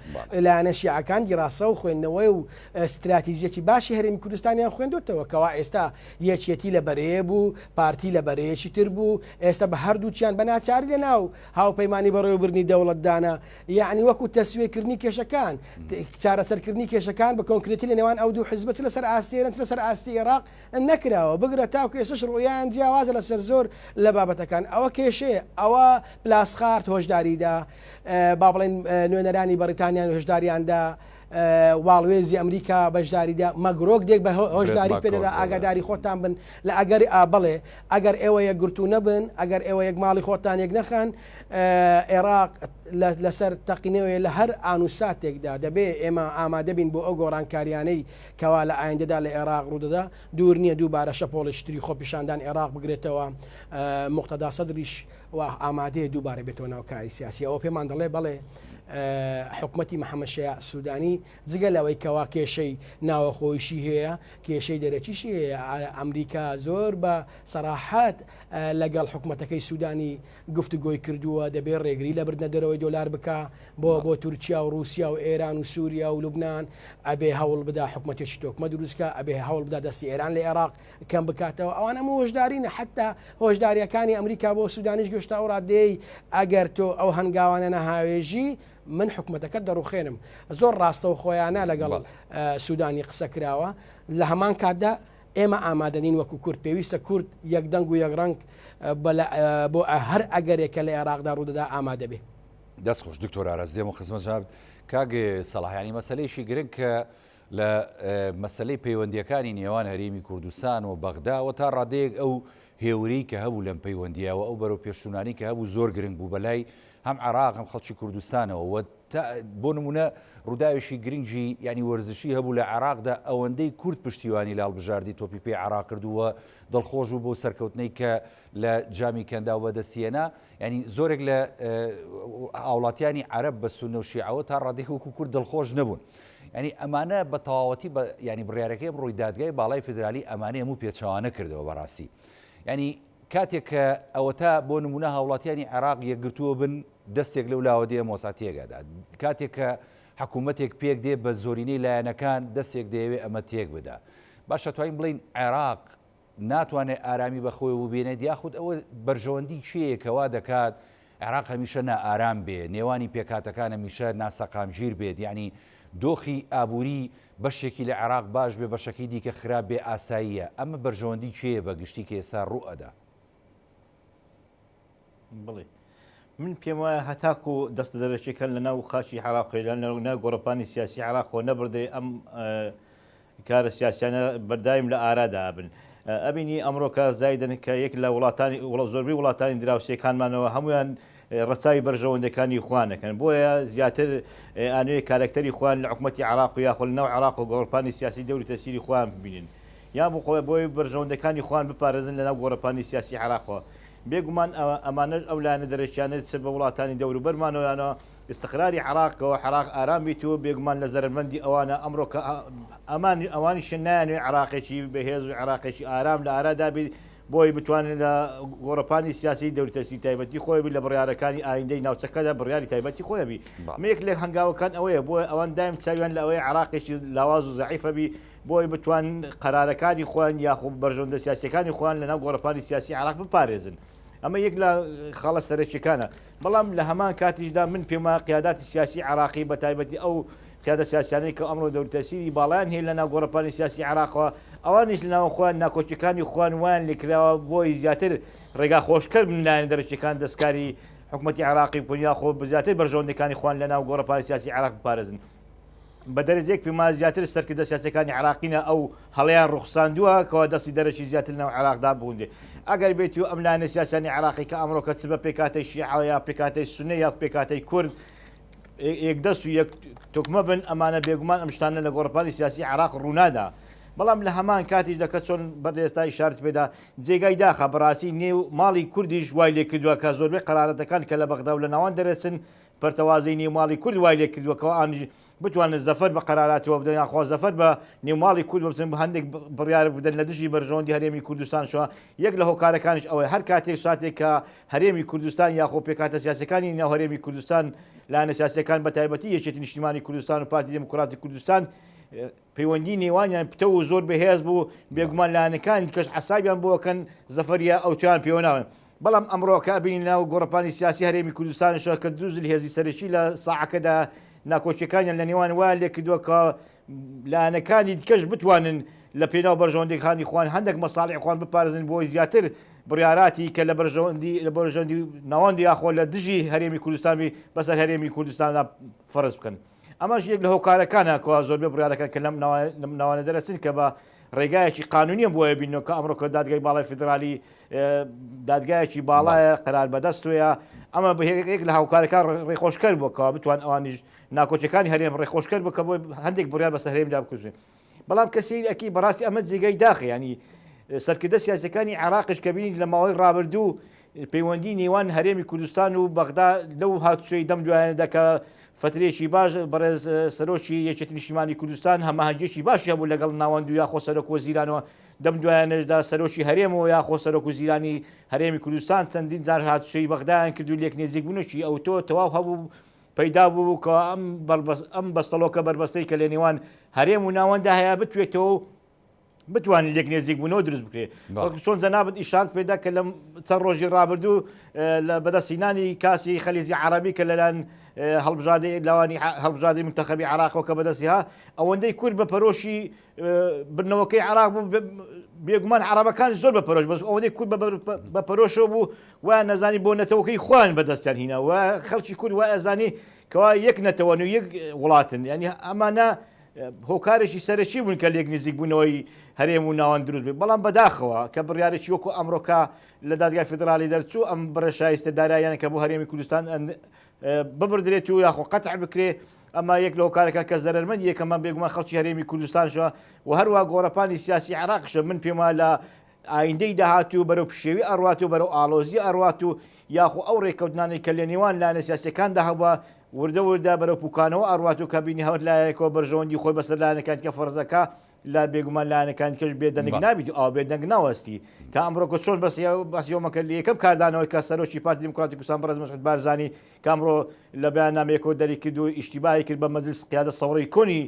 لایەنە شیعەکان گیراسە و خوێندنەوەی و استراتیژیەکی باشی هەرێمی کوردستانیان خوێندوتەوە کەوا ئێستا یەکێتی لە بەرەیە بوو پارتی لە بەرەیەکی تر بوو ئێستا بە هەردووچیان بە ناچاری لە ناو هاوپەیمانی بەڕێوەبردننی دەوڵەتدانە یعنی وەکو تەسوێکردنی کێشەکان چارەسەرکردنی کێشەکان بە کۆنکرێتی لە نێوان ئەو دوو حزبە لەسەر ئاستێرن لەسەر ئاستی عێراق نەکراوە بگرە تاوکو ئێستش ڕۆیان جیاوازە لەسەر زۆر لە بابەتەکان ئەوە کێشەیە ئەوە پلاسخارت هۆشداریدا با بڵێن نوێنەرانی بەریتانیان هۆشداریاندا واڵوێزی ئەمریکا بەشداریدا مەگرۆک دێک بە هۆشداری پێدەدا ئاگاداری خۆتان بن لە ئەگەری بڵێ ئەگەر ئێوە یەک گرتو نەبن ئەگەر ئێوە یەک ماڵی خۆتان یەک نەخەن عێراق لەسەر تەقینەوەی لە هەر ئانوساتێکدا دەبێ ئێمە ئامادە بین بۆ ئەو گۆڕانکاریانەی کەوا لە ئایندەدا لە عێراق ڕوودەدا دوور نییە دووبارە شەپۆڵی شتری خۆپیشاندان عێراق بگرێتەوە مقتەدا سەدریش و ئامادەیە دووبارە بێتەوە ناوکاری سیاسی ئەوە پێمان دەڵێ بەڵێ حکومەتی محەممەد شەیع سوودانی جگە لەوەی کەوا کێشەی ناوەخۆیشی هەیە کێشەی دەرەکیشی هەیە ئەمریکا زۆر بە سەراحات لەگەڵ حکومەتەکەی سوودانی گفتوگۆی کردووە دەبێت ڕێگری لە بردنە دەرەوەی دۆلار بکە بۆ تورکیا و رووسیا و ئێران و سووریا و لوبناان ئەبێ هەوڵ بدا حکومەتێکی تۆکمە دروستکە ئەبێ هەوڵ بدا دەستی ئێران لە عێراق کەم بکاتەوە ئەوان هەموو هۆشدارینە حتا هۆشداریەکانی ئەمریکا بۆ سوودانیش گەشتا و ڕادەی ئەگەر تۆ ئەو هەنگاوانە نەهاوێژی من حکومەتەکەت دەڕوخێنم زۆر ڕاستە و خۆیانە لەگەڵ سوودانی قسە کراوە لە هەمان کاتدا ئێمە ئامادەنین وەکو کورد پێویستە کورد یەکدەنگ و یەکڕنگ بۆ هەر ئەگەرێکە لە عێراقدا ڕوودەدا ئامادە بێ. دەستخۆش دکتۆر ئاراز دێم و خزمەت جاب کاگێ سەڵاحیانی مەسلەیەکی گرنگ کە لە مەسلەی پەیوەندیەکانی نێوان هەرێمی کوردستان و بەغدا تا ڕادەیەک ئەو هێوری کە هەبوو لەم پەیوەندیەوە ئەو بەرەو پێشتونانی کە هەبوو زۆر گرنگ بوو بەلای هەم عێراق هەم خەڵکی کوردستانەوە بۆ نمونە ڕووداوێکی گرنگی ینی وەرزشی هەبوو لە عێراقدا ئەوەندەی کورد پشتیوانی لاڵبژاردی تۆپی پێی عێراق کردووە دڵخۆش و بۆ سەرکەوتنەی کە لە جامی کەندا و بەدەستیێنا ینی زۆرێک لە هاوڵاتیانی عەرەب بە سونە و شیعەوە تا ڕادێک وەکو کورد دڵخۆش نەبوون. ینی ئەمانە بە تەواوەتی ینی بڕیارەکەی ڕووی دادگای باڵای فدرالی ئەمانەی هەموو پێچەوانە کردەوە بەڕاستی. ینی کاتێک کە ئەوە تا بۆ نمونە هاوڵاتیانی عێراق یەکگرتووە بن دەستێک لەو لاوە دێ مۆساتیەکەدا کاتێک کە حکوومەتێک پێک دێ بە زۆرینەی لایەنەکان دەستێک دەیەوێت ئەمە تێک بدا باشە توانین بڵین عێراق ناتوانێت ئارامی بەخۆی ببێنێت یاخود ئەوە بەرژەوەندی چیەکەوا دەکات عێراق هەمیشە نائارام بێ نێوانی پێکاتەکان هەمیشە ناسەقامگیر بێت یعنی دۆخی ئابووری بەشێکی لە عێراق باش بێ بەشەکەی دیکە خراپ بێ ئاساییە ئەمە بەرژەوەندی چیە بە گشتی کە ئێستا ڕوئەدا؟ بڵێ من پێم وایە هەتاکو دەستە دەرەچێکەکان لە ناو خاچی عێراقیان لە گۆڕپانی سیاسی عێراقەوە نەبردێ ئەم کارە سیاسیانە بەردایم لە ئارادا بن. ئەبینی ئەمڕۆکە زایدن کە یەک لە وڵاتانی زۆربەی وڵاتانی دراوسێکانمانەوە هەمویان ڕەچاوی بەرژەوەندەکانی خوانەکەن بۆیە زیاتر ئانوێ کارکتەری خوان لە حکومەتی عێراق و یاخۆ لەناو عێراق و گۆڕپانی سیاسی دەوری تەسیری خوان ببینن یان بۆ بۆی بەرژەوەندەکانی خوان بپارێزن لەناو گۆڕپانی سیاسی عێراقەوە. بێگومان ئەمانەش ئەولانە دەرەچیانێت سەر بە وڵاتانی دەوروبەرمانەوەیانەوە استقراری عێراقەوە عێراق ئارام بیتەوە بێگومان لە زەرمەندی ئەوانە ئەمڕۆکە ئەوانی شنایانوێ عێراقێکی بەهێز و عێراقێکی ئارام لە ئارادا بێت بۆی بتوانێت لە گۆڕپانی سیاسی دەوروتەسی تایبەتی خۆی بی لە بڕیارەکانی ئایندەی ناوچەکەدا بڕیاری تایبەتی خۆی بی مەیەک لێک هەنگاوەکان ئەوەیە بۆی ئەوان دایم چاویان لە ئەوەی عێراقێکی لاواز و زەعیفە بی بۆی بتوانن قەرارەکانی خۆیان یاخۆ بەرژەوەندە سیاسیەکانی خۆیان لەناو گۆڕپانی سیاسی عێراق بپارێزن. ئەمە یەک لە خاڵە سەرەکیەکانە بەڵام لە هەمان کاتیشدا من پێما قیاداتی سیاسی عێراقی بە تایبەتی ئەو قیادە سیاسیانەی کە ئەمڕۆ دەوروتەسیری باڵیان هەیە لەناو گۆڕپانی سیاسی عێراقەوە ئەوانیش لەناو خۆیان ناکۆچیەکانی خوان وایان لێکراوە بۆی زیاتر ڕێگا خۆشکرد من لایەن دەرەچیەکان دەستکاری حکومەتی عێراقی بوونیا خۆ بزیاتر بەرژەوەندەکانی خوان لەناو گۆڕپانی سیاسی عێراق بپارێزن. بە دەرەجێک پێما زیاتر سەرکردە سیاسەکانی عێراقینە ئەو هەڵەیان ڕوخساندووە کەەوە دەستی دەرەکی زیاتر ناو عێراقدا بووندێ. ئەگەر بێتی و ئەم لایەنە سیاسانی عێراقی کە ئەمڕۆکە چ بە پێکاتەی شیعە یا پێکاتەی سونە یا پێکاتەی کورد یەکدەست و یەک تۆکمە بن ئەمانە بێگومان ئەم شتانە لە گۆڕپانی سیاسی عێراق ڕوونادا. بەڵام لە هەمان کاتیش دەکە چۆن بەردێستا شارت پێدا جێگای داخە بەڕاستی نێو ماڵی کوردیش وای لێ کردووە کە زۆربەی قەرارەتەکان کە لە بەغدا و لە ناوان دەرەچن پەرتەوازەی نێو ماڵی کورد وای لێ کردووەکەەوە ئەوان بتوانن زەفەر بە قەراراتەوە بدەن یاخوا زەفەر بە نێوماڵی کورد بچن بە هەندێک بڕیار بدەن لە دژی بەرژەوەندی هەرێمی کوردستان شووە یەک لە هۆکارەکانیش ئەوەی هەر کاتێک ساتێک کە هەرێمی کوردستان یاخۆ پێکاتە سیاسەکانی ناو هەرێمی کوردستان لایەنە سیاسەکان بە تایبەتی یەکێتی نیشتیمانی کوردستان و پارتی دموکراتی کوردستان پەیوەندی نێوانیان پتە و زۆر بەهێز بوو بێگومان لایەنەکان کەش حسابیان بۆکەن زەفەریە ئەوتیان پێوە ناون. بەڵام ئەمڕۆکە بینی ناو گۆڕپانی سیاسی هەرێمی کوردستانشەوە کە دووزل هێزی سەرەکی لە ساعەکەدا ناکۆچیەکانیان لە نێوان وایان لێ کردووە کە لایەنەکانی دیکەش بتوانن لە پێناو بەرژەوەندەکانی خوان هەندێک مەساڵحی خوان بپارێزن بۆی زیاتر بڕیاراتی کە لە بەرژەوەندی ناوەندی یاخۆ لە دژی هەرێمی کوردستانی بەسەر هەرێمی کوردستاندا فەرز بکەن. ئەمەش یەک لە هۆکارەکانە کە زۆربەی بڕیارەکان کە لەم ناوانە دەرەچن کە بە ڕێگایەکی قانونیە بۆیە بینەوە کە ئەمڕۆ کە دادگای باڵای فیدرالی دادگایەکی باڵایە قەرار بەدەستویە ئەمە یەک لە هاوکارەکان ڕێخۆشکەر بووکەوە بتوان ئەوانیش ناکۆچەکانی هەرێم ڕێخۆشکەر بکە بۆ هەندێک بڕیار بە سەرهێمدا بکوژێن بەڵام کەسی ئەکی بەڕاستی ئەمە جێگەی داخی ینی سەرکردە سیاسەکانی عراقش کە بینین لە ماوەی ڕابردوو پەیوەندی نێوان هەرێمی کوردستان و بەغدا لەو هاتوچۆی دەم دوایانەدا کە فترێکی باش بەڕێز سەرۆکی یەکێتی نیشتیمانی کوردستان هەماهەنگێکی باشی هەبوو لەگەڵ ناوەندوو یا خۆ سەرۆک وەزیرانەوە دەم دوایانەشدا سەرۆکی هەرێمەوە یا خۆ سەرۆک وزیرانی هەرێمی کوردستان چەندین جار هاتوچۆی بەغدایان کردو لێک نێزیک بوونەوەکی ئەو تۆ تەواو هەبوو پەیدا بوو کە ئەم بەستەڵۆکە بربەستەی کە لە نێوان هەرێم و ناوەندا هەیە بتوێتەوە بتوانین لێک نێزیک بوونەوە دروست بکرێت چۆن جەنابەت ئیشارت پێدا کە لەم چەند ڕۆژی ڕابردوو لە بەدەستهێنانی کاسی خەلیزی عەرەبی کە لەلایەن هەڵبژاردەی منتەخەبی عراقەوە کە بەدەستی ها ئەوەندەی کورد بە پەرۆشی بنەوەکەی عراق بوو بێگومان عەرەبەکان زۆر بە پەرۆش بەس ئەوەندەی کورد بە پەرۆشەوە بوو وایە نەزانی بۆ نەتەوەکەی خوان بەدەستیان هینە و خەڵکی کورد وایە ئەزانی کەوا یەک نەتەوەن و یەک وڵاتن ینی ئەمانە هۆکارێکی سەرەکی بوون کە لێک نزیک بوونەوەی هەرێم و ناوەند دروست بێت بەڵام بەداخەوە کە بڕیارێکی وەکو ئەمڕۆکە لە دادگای فیدرالی دەرچوو ئەم بڕە شایستە داراییانە کە بۆ هەرێمی کوردستان ببردرێت و یاخۆ قەتع بکرێ ئەمە یەک لە هۆکارەکان کە زەرمەند یەکەمان بێگومان خەڵکی هەرێمی کوردستانشەوە و هەروە گۆڕەپانی سیاسی عراقشە من پێما لە ئایندەی داهاتی و بەرەو پشێوی ئەڕات و بەرەو ئالۆزی ئەڕات و یاخۆ ئەو ڕێکەوتنانی کە لە نێوان لایەنە سیاسیەکاندا هەبووە وردە وردە بەرەو پوکانەوە ئەڕات و کابینی هەوت لایەکەوە بەرژەوەندی خۆی بەسەر لایەنەکان کە فەرزەکە لا بێگومان لایەنەکان کەش بێدەنگ نابیت و ئاو بێدەنگ ناوەستی کە ئەمڕۆکە چۆن بەسیەوەمەکە یەکەم کاردانەوەی کە سەرۆکی پارتی دیموکراتی کوردستان بەڕێز مەسعود بارزانی کامڕۆ لە بەیاننامەیەکەوە دەری کرد و ئیشتیباهی کرد بە مەجلیس قیادە سەوڕەی کۆنی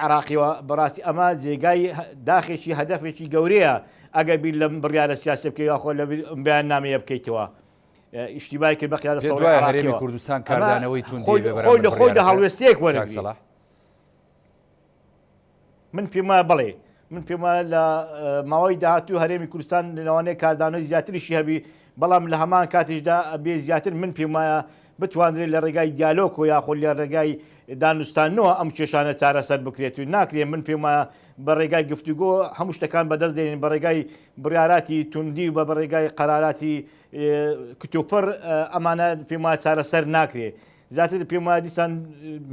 عراقیەوە بەڕاستی ئەمە جێگای داخێکی هەدەفێکی گەورەیە ئەگەر بیر لەم بڕیارە سیاسی بکەی یاخۆ لە بەیاننامەیە بکەیتەوە ئیشتیباهی کرد بە قیادە سەوڕەی هەرێمی کوردستان کاردانەوەی توندی خۆی لە خۆیدا هەڵوێستەیەک وەرەگرێت من پێما بڵێ من پێما لە ماوەی داهاتوو هەرێمی کوردستان لەوانەیە کاردانەوەی زیاتریشی هەبی بەڵام لە هەمان کاتیشدا بێ زیاتر من پێمایە بتوانرێت لە ڕێگای دیالۆگ و یاخۆ لە ڕێگای دانوستانەوە ئەم کێشانە چارەسەر بکرێت و ناکرێت من پێمایە بە ڕێگای گفتوگۆ هەموو شتەکان بەدەست دێنین بە ڕێگای بڕیاراتی توندی و بە ڕێگای قەراراتی کتوپەر ئەمانە پێمایە چارەسەر ناکرێت زیاتر پێم دیسان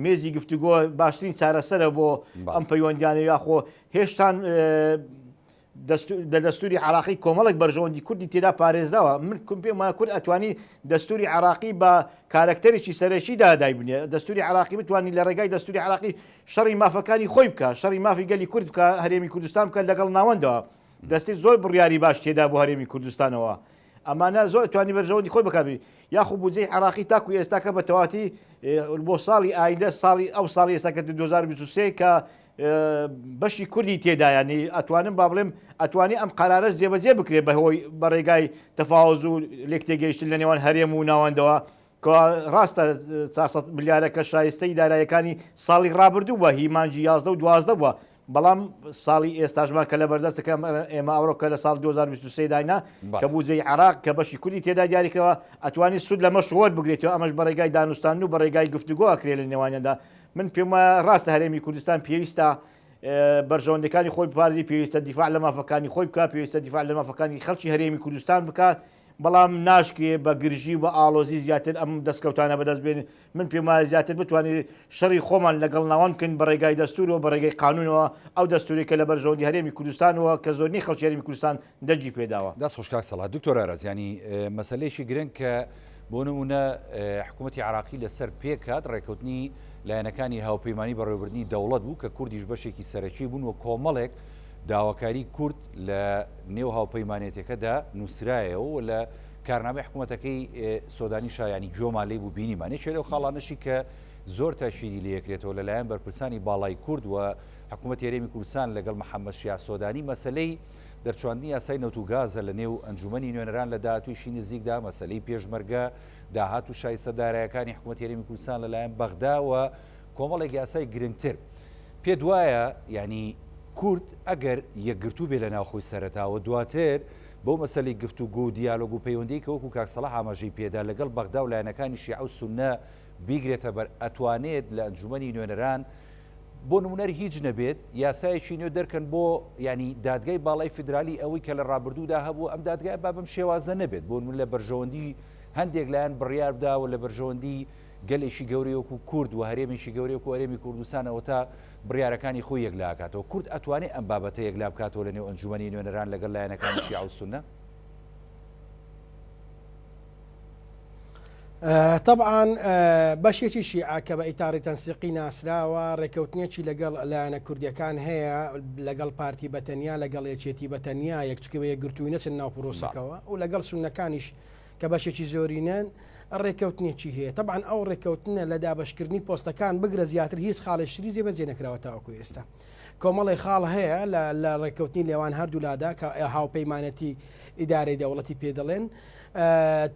مێزی گفتوگۆ باشترین چارەسەرە بۆ ئەم پەیوەندیانە یاخۆ هێشتان دەستوری عراقی کۆمەڵێک بەرژەوەندی کوردی تێدا پارێزراوە من پێم کورد ئەتوانی دەستوری عراقی بە کارکتەرێکی سەرەکی دادای بنێ دەستوری عراقی بتوانانی لە ڕێگای دەستوری عراقی شەڕی مافەکانی خۆی بکە شەڕی مافی گەلی کورد بکە هەرێمی کوردستان بکە لەگەڵ ناوەندەوە دەستی زۆر بڕیاری باش تێدا بۆ هەرێمی کوردستانەوە ئەمانە زۆر توانی بەرژەوەندی خۆی بکبی یاخو بودجەی عراقی تاکو ئێستاکە بە تەواتی بۆ ساڵی ئایندە ساڵی ئەو ساڵی ئێستاکە 2023 کە بەشی کوردی تێدایانی ئەتوانم با بڵێم ئەتوانی ئەم قەرارەش جێبەجێ بکرێت بەهۆی بەڕێگای تەفاوز و لێک تێگەیشتن لە نێوان هەرێم و ناوەندەوە کە ڕاستە 400 ملیارەکە شایستەی دارایەکانی ساڵی ڕابردوو بە هیمانجی 11 و 12 بووە بەڵام ساڵی ئێستاژمان کە لە بەردەستەکە ئێمە ئەوڕۆکە لە ساڵ 2023 داینا کە بودجەی عراق کە بەشی کوردی تێدا دیاریکرەوە ئەتوانی سود لەمە شۆر بگرێتەوە ئەمەش بەڕێگای دانوستان و بەڕێگای گفتوگۆ ئەکرێت لە نێوانیاندا من پێمە ڕاستە هەرێمی کوردستان پێویستە بەرژەوەندەکانی خۆی بپارێزی پێویستە دیفاع لە مافەکانی خۆی بکات پێویستە دیفاع لە مافەکانی خەڵکی هەرێمی کوردستان بکات بەڵام ناشکێ بە گرژی و ئالۆزی زیاتر ئەم دەستکەوتانە بەدەست بێن من پێما زیاتر بتوانێت شەڕی خۆمان لەگەڵ ناوان بکەین بە ڕێگای دەستورەوە بە ڕێگەی قانونەوە ئەو دەستوری کە لە بەرژەوەندی هەرێمی کوردستانەوە کە زۆرنی خەڵکی هەرێمی کوردستان دەرجی پێداوە دەست خۆشکاک سەڵات دکتۆر ئەرەز ینی مەسەلەیەکی گرنگ کە بۆ نمونە حکوومەتی عراقی لەسەر پێکات ڕێکەوتنی لایەنەکانی هاوپەیمانی بەڕێوەبردنی دەوڵەت بوو کە کوردیش بەشێکی سەرەکی بوون و کۆمەڵێک داواکاری کورد لە نێو هاوپەیمانێتەکەدا نووسرایەوە و لە کارنامەی حکوومەتەکەی سۆدانی شایانی جۆمالەی بوو بینیمانێ چێ لەو خاڵانەشی کە زۆر تاشیری لە یەکرێتەوە لەلایەن بەرپرسانی باڵای کورد و حکوومەتی هەرێمی کوردستان لەگەڵ محەممەد شیع سۆدانی مەسلەی دەرچواندنی یاسای نەوتوگازە لە نێو ئەنجومەنی نوێنەران لە داهاتوویشی نزیکدا مەسلەی پێشمەرگە داهات و شایستە دارایەکانی حکوومەتی هەرێمی کوردستان لەلایەن بەغدا و کۆمەڵێک یاسای گرنگتر پێ وایە ینی کورد ئەگەر یەکگرتوو بێ لە ناوخۆی سەرەتاوە دواتر بەو مەسەلی گفتوگۆ و دیالۆگ و پەیوەندی کە وەکو کاک سەلاح ئاماژەی پێدا لەگەڵ بەغدا و لایەنەکانی شیعە و سونە بیگرێتە بەر ئەتوانێت لە ئەنجومەنی نوێنەران بۆ نمونەر هیچ نەبێت یاسایەکی نوێ دەرکەن بۆ ینی دادگای باڵای فیدرالی ئەوەی کە لە ڕابردوودا هەبوو ئەم دادگای با بەم شێوازە نەبێت بۆ من لە بەرژەوەندی هەندێک لایەن بڕیار بداوە لە بەرژەوەندی گەلێکی گەورەیەکو کورد و هەرێمیشی گەورەیەک و هەرێمی کوردستانەوە تا بڕیارەکانی خۆی یەکلاکاتەوە کورد ئەتوانێت ئەم بابەتە یەکلا بکاتەوە لە نێو ئەنجومەنی نوێنەران لەگەڵ لایەنەکانی شیعە و سوننە؟ طبعا بەشێکی شیعە کە بە ئیتاری تەنسیقی ناسراوە ڕێکەوتنێکی لەگەڵ لایەنە کوردیەکان هەیە لەگەڵ پارتی بەتەنیا لەگەڵ یەکێتی بەتەنیا یەکچکەوە یەکگرتووی نەچن ناو پرۆسەکەوە و لەگەڵ سوننەکانیش کە بەشێکی زۆرینەن ڕێکەوتنێکی هەیە طبعا ئەو ڕێکەوتنە لە دابشکردنی پۆستەکان بگرە زیاتر هیچ خاڵێشتری جێبەجێ نەکراوە تاوەکو ئێستا کۆمەڵی خاڵ هەیە لە ڕێکەوتنی لێوان هەردوولادا کە هاوپەیمانەتی ئیدارەی دەوڵەتی پێ دەڵێن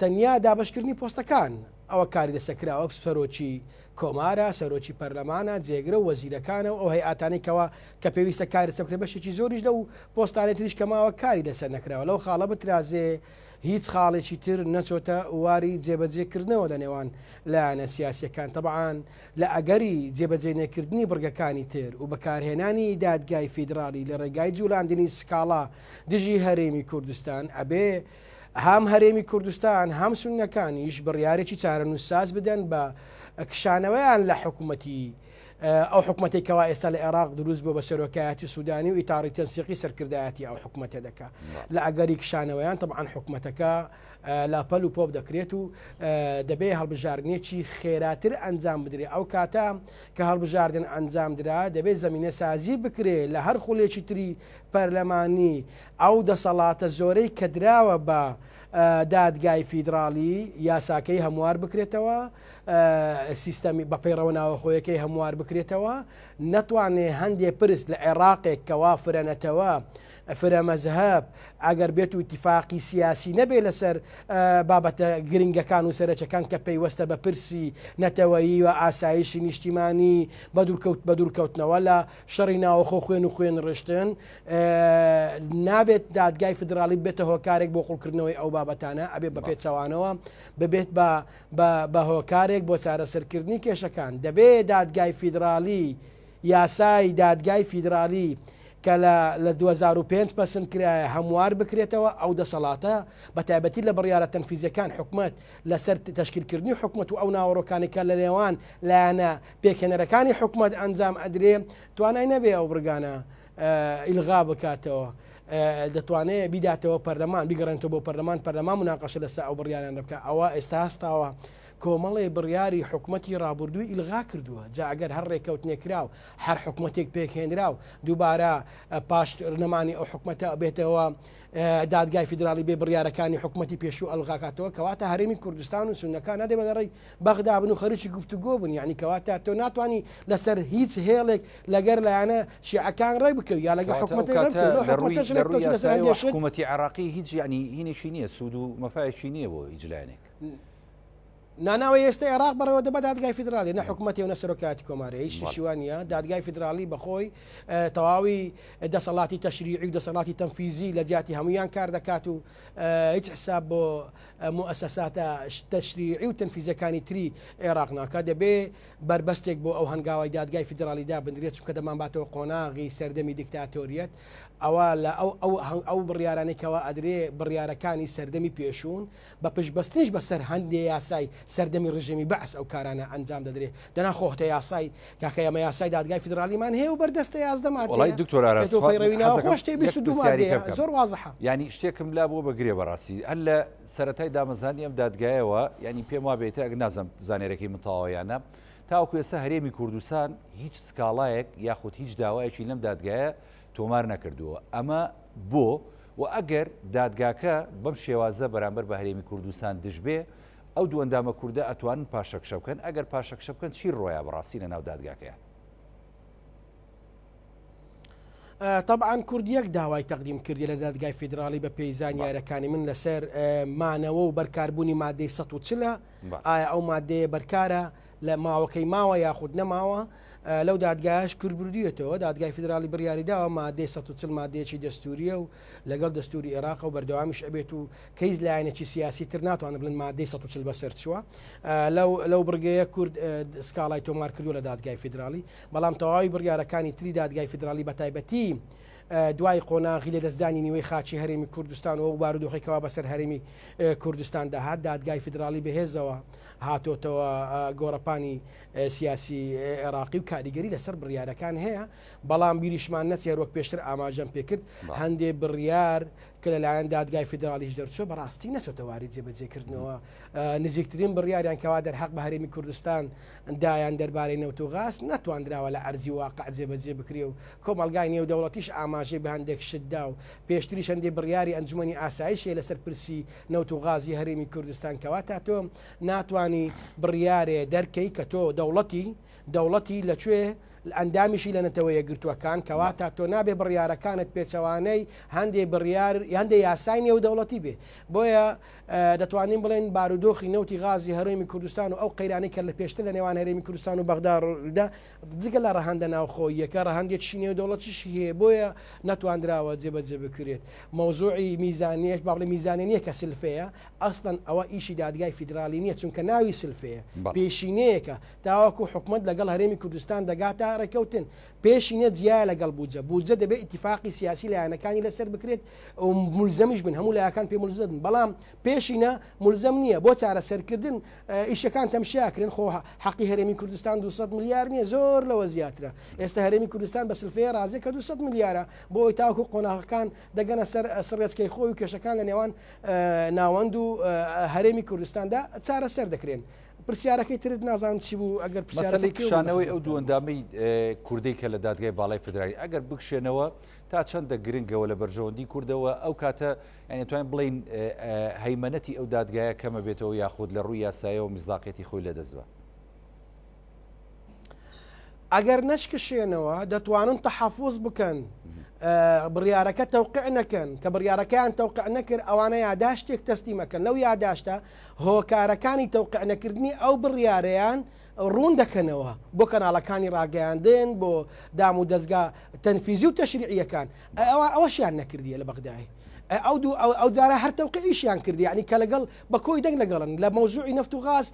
تەنیا دابشکردنی پۆستەکان ئەوە کاری دەسەکراوە سەرۆکی کۆمارە سەرۆکی پەرلەمانە جێگرە و وەزیرەکانە و ئەو هەیئاتانێکەوە کە پێویستە کاری سەکرێ بەشێکی زۆریش لەو پۆستانێتریش کەماوە کاری لەسەر نەکراوە لەو خاڵە بترازێ هیچ خاڵێکی تر نەچۆتە واری جێبەجێکردنەوە لە نێوان لایەنە سیاسیەکان طبعاً لە ئەگەری جێبەجێ نەکردنی بڕگەکانی تر و بەکارهێنانی دادگای فیدرالی لە ڕێگای جوڵاندنی سکاڵا دژی هەرێمی کوردستان ئەبێ هەم هەرێمی کوردستان هەم سوننەکانیش بڕیارێکی چارەنووسساز بدەن بە کشانەوەیان لە حکوومەتی ئەو حکوومەتێکەوە ئێستا لە عێراق دروست بۆ بە سەرۆکایەتی سوودانی و ئیتاری تەنسیقی سەرکردایەتی ئەو حکوومەتە دەکات لە ئەگەری کشانەوەیان طبعاً حکوومەتەکە لاپەل و پۆپ دەکرێت و دەبێ هەڵبژاردنێکی خێراتر ئەنجام بدرێ ئەو کاتە کە هەڵبژاردن ئەنجام درا دەبێت زمینە سازی بکرێ لە هەر خولێکی تری پەرلەمانی ئەو دەسەڵاتە زۆرەی کە دراوە بە دادگای فیدرالی یاساکەی هەموار بکرێتەوە سیستەمی بە پەیڕەوە ناوەخۆیەکەی هەموار بکرێتەوە نەتوانێ هەندێک پرس لە عێراقێک کەوا فرەنەتەوە فرەمەزهب ئەگەر بێت و اتفاقی سیاسی نەبێ لەسەر بابەتە گرنگەکان و سەرچەکان کە پەیوەستە بە پرسی نەتەوەیی و ئاسایشی نیشتیمانی بە دوورکەوتنەوە لە شەڕی ناوەخۆ خوێن و خوێن ڕشتن نابێت دادگای فدرالی بێتە هۆکارێک بۆ قوڵکردنەوەی ئەو بابەتانە ئەبێ بە پێچەوانەوە ببێت بە هۆکارێک بۆ چارەسەرکردنی کێشەکان دەبێت دادگای فیدرالی یاسای دادگای فیدرالی کە لە 2005 پەسەند کرایە هەموار بکرێتەوە ئەو دەسەڵاتە بە تایبەتی لە بڕیارە تەنفیزیەکان حکومەت لەسەر تەشکیلکردنی حکومەت و ئەو ناوەڕۆکانی کە لە نێوان لایەنە پێکهێنەرەکانی حکومەت ئەنجام ئەدرێ توانای نەبێ ئەو بڕگانە ئیلغا بکاتەوە دەتوانێت بیداتەوە پەرلەمان بیگەڕێنەوە بۆ پەرلەمان مناقەشە لەسەر ئەو بڕیاران بکە ئەوە ئێستا هەستاوە کۆمەڵێ بڕیاری حکوومەتی ڕابردووی ئیلغا کردووە جا ئەگەر هەر ڕێکەوتنێکراو هەر حکوومەتێک پێکهێنراو دووبارە پاش ڕنەمانی ئەو حکوومەتە بێتەوە دادگای فیدرالی بێ بڕیارەکانی حکوومەتی پێشوو ئەلغاکاتەوە کەواتە هەرێمی کوردستان و سوننەکان نادێ بەگەڕی بەغدا بن و خەریکی گفتوگۆ بن یعنی کەواتە تۆ ناتوانانی لەسەر هیچ هێڵێک لەگەر لایەنە شیعەکان ڕێ بکەوت یا لەگە حکوومەتی عراقی هیچ ینی هینێکی نییە سوود و مەفایەکی نییە بۆ ئیجلانێک ناناوی ئێستا عێراق بەڕێوە دەبە دادگای فیدرالی نە حکوومەتی و نە سەرۆکاتی کۆمارە هیچ شیوانە دادگای فیدرالی بەخۆی تەواوی دەسەڵاتی تەشریعی و دەسەڵاتی تەنفیزی لە جیاتی هەمویان کار دەکات و هیچ حساب بۆ مؤسساتە تەشریعی و تەنفیزەکانی تری عێراق ناکات دەبێ بربەستێک بۆ ئەو هەنگاوی دادگای فیدرالیدا بندرێت چونکە دەمانباتەوە قۆناغی سەردەمی دیکتاتۆریەت ئەوە لە ئەو بڕیارانێکەوە ئەدرێ بڕیارەکانی سەردەمی پێشوون بە پشتبەستنیش بەسەر هەندێ یاسای سەردەمی ڕژێمی بەعس ئەو کارانە ئەنجام دەدرێت دەناخۆتە یاسای کاکە ئەمە یاسای دادگای فیدرالیمان هەیە و بەردەستە یازدەمات زۆر وازحە ینی شتێکم لا بۆ بەگرێ بەڕاستی هەر لە سەرەتای دامەزانی ئەم دادگایەوە ینی پێم وا بێتە ئەگە نازم زانێرەکەی متەواویانە تاوەکو ئێستا هەرێمی کوردستان هیچ سکاڵایەک یاخود هیچ داوایەکی لەم دادگایە تۆمار نەکردووە ئەمە بۆ و ئەگەر دادگاکە بەم شێوازە بەرامبەر بە هەرێمی کوردستان دژبێ ئەو دوو ئەندامە کووردە ئەتوانن پاشەکشە بکەن ئەگەر پاشەکشە بکەن چی ڕۆیە بەڕاستی لە ناو دادگاکەیە طبعا کوردیەک داوای تەقدیم کردی لە دادگای فیدرالی بە پێی زانیارەکانی من لەسەر مانەوە و بەرکاربوونی مادەی ١40 ئایا ئەو مادەیە بەرکارە لە ماوەکەی ماوە یاخود نەماوە لەو دادگایش کوربردوویەتەوە دادگای فدرالی بڕیاریداوە مادەی 140 مادەیەکی دەستوریە و لەگەڵ دەستوری عێراق و بەردەوامیش ئەبێت و کەیس لایەنێکی سیاسی تر ناتوانن بڵن مادەی 140 بەسەر چووە لەو بڕگەیە کورد سکاڵای تۆمار کردووە لە دادگای فدرالی بەڵام تەواوی بڕیارەکانی تری دادگای فدرالی بەتایبەتی دوای قۆناغی لە دەستدانی نیوەی خاچی هەرێمی کوردستان و بارودۆخێکەوە بەسەر هەرێمی کوردستان داهات دادگای فدرالی بەهێزەوە هاتۆتەوە گۆڕەپانی سیاسی عێراقی و کاریگەری لەسەر بڕیارەکان هەیە بەڵام بیریشمان نەچێت وەک پێشتر ئاماژەم پێکرد هەندێک بڕیار کە لەلایەن دادگای فدرالیش دەرچوە بەڕاستی نەچێتەواری جێبەجێکردنەوە نزیکترین بڕیاریان کەوا دەرحەق بە هەرێمی کوردستان دایان دەربارەی نەوت و غاز ناتواندراوە لە ئەرزی واقع جێبەجێ بکرێ و کۆمەلگای نێودەوڵەتیش ئاماژەی بە هەندێک شتدا و پێشتریش هەندێک بڕیاری ئەنجومەنی ئاسایشێ لەسەر پرسی نەوت و غازی هەرێمی کوردستان کەوا تا تۆ ناتوانی بڕیارێ دەرکەی کە تۆ دەوڵەتی لەکوێ ئەندامیشی لە نەتەوەیە گرتووەکان کەواتە تۆ نابێ بڕیارەکانت پێچەوانەی هەندێک یاسای نێودەوڵەتی بێ بۆیە دەتوانین بڵێن بارودۆخی نەوتی غازی هەرێمی کوردستان و ئەو قەیرانەی کە لە پێشتر لە نێوان هەرێمی کوردستان و بەغدادا جگە لە ڕەهەندە ناوخۆیەکە ڕەهەندێکی نێودەوڵەتیش هەیە بۆیە نەتواندراوە جێبەجێ بکرێت مەوزوعی میزانیەت با بڵێ میزانێنیە کە سلفەیە ئەسڵەن ئەوە ئیشی دادگای فیدرالی نییە چونکە ناوی سلفەیە پێشینەیەکە تاواکو حکومت لەگەڵ هەرێمی کوردستان دەگاتە ڕێکەوتن پێشینە جیای لەگەڵ بوجە دەبێت ئیتیفاقی سیاسی لایەنەکانی لەسەر بکرێت و ملزەمیش بن هەموو لایەکان پێ ملزەدن بەڵام پێشینە ملزەم نییە بۆ چارەسەرکردن ئیشەکان تەمشیاکردن خۆ حەقی هەرێمی کوردستان 200 ملیار نییە زۆر لەوە زیاترە ئێستا هەرێمی کوردستان بە سلفەیە ڕازێ کە 200 ملیارە بۆی تاوکو قۆناغەکان دەگەنە سەر سڕێچکەی خۆی و کێشەکان لە نێوان ناوەند و هەرێمی کوردستاندا چارەسەر دەکرێن پرسیارەکەی ترت نازانم چی بوو ئەگەر پرسیارەکەشانەوەی ئەو دوو ئەندامەی کوردی کە لە دادگای باڵای فدرالی ئەگەر بکشێنەوە تا چەندە گرنگەوە لە بەرژەوەندی کوردەوە ئەو کاتە یعنی توانین بڵین هەیمەنەتی ئەو دادگایە کەمە بێتەوە یاخود لە ڕووی یاسایە و میزداقیەتی خۆی لەدەستبە ئەگەر نەشکشێنەوە دەتوانن تەحەفوز بکەن بڕیارەکە تەوقع نەکەن کە بڕیارەکەیان تەوقع نەکرد ئەوانە یاداشتێک تەستیمەکەن لەو یاداشتە هۆکارەکانی تەوقع نەکردنی ئەو بڕیارەیان ڕوون دەکەنەوە بۆ کەناڵەکانی ڕاگەیاندن بۆ دام و دەستگا تەنفیزی و تەشریعیەکان ئەوەشیان نەکردیە لە بەغدای ئەو جارە هەر تەوقعیشیان کردی ینی کە لەگەڵ بە کۆی دەنگ لەگەڵن لە مەوزوعی نەفت و غاز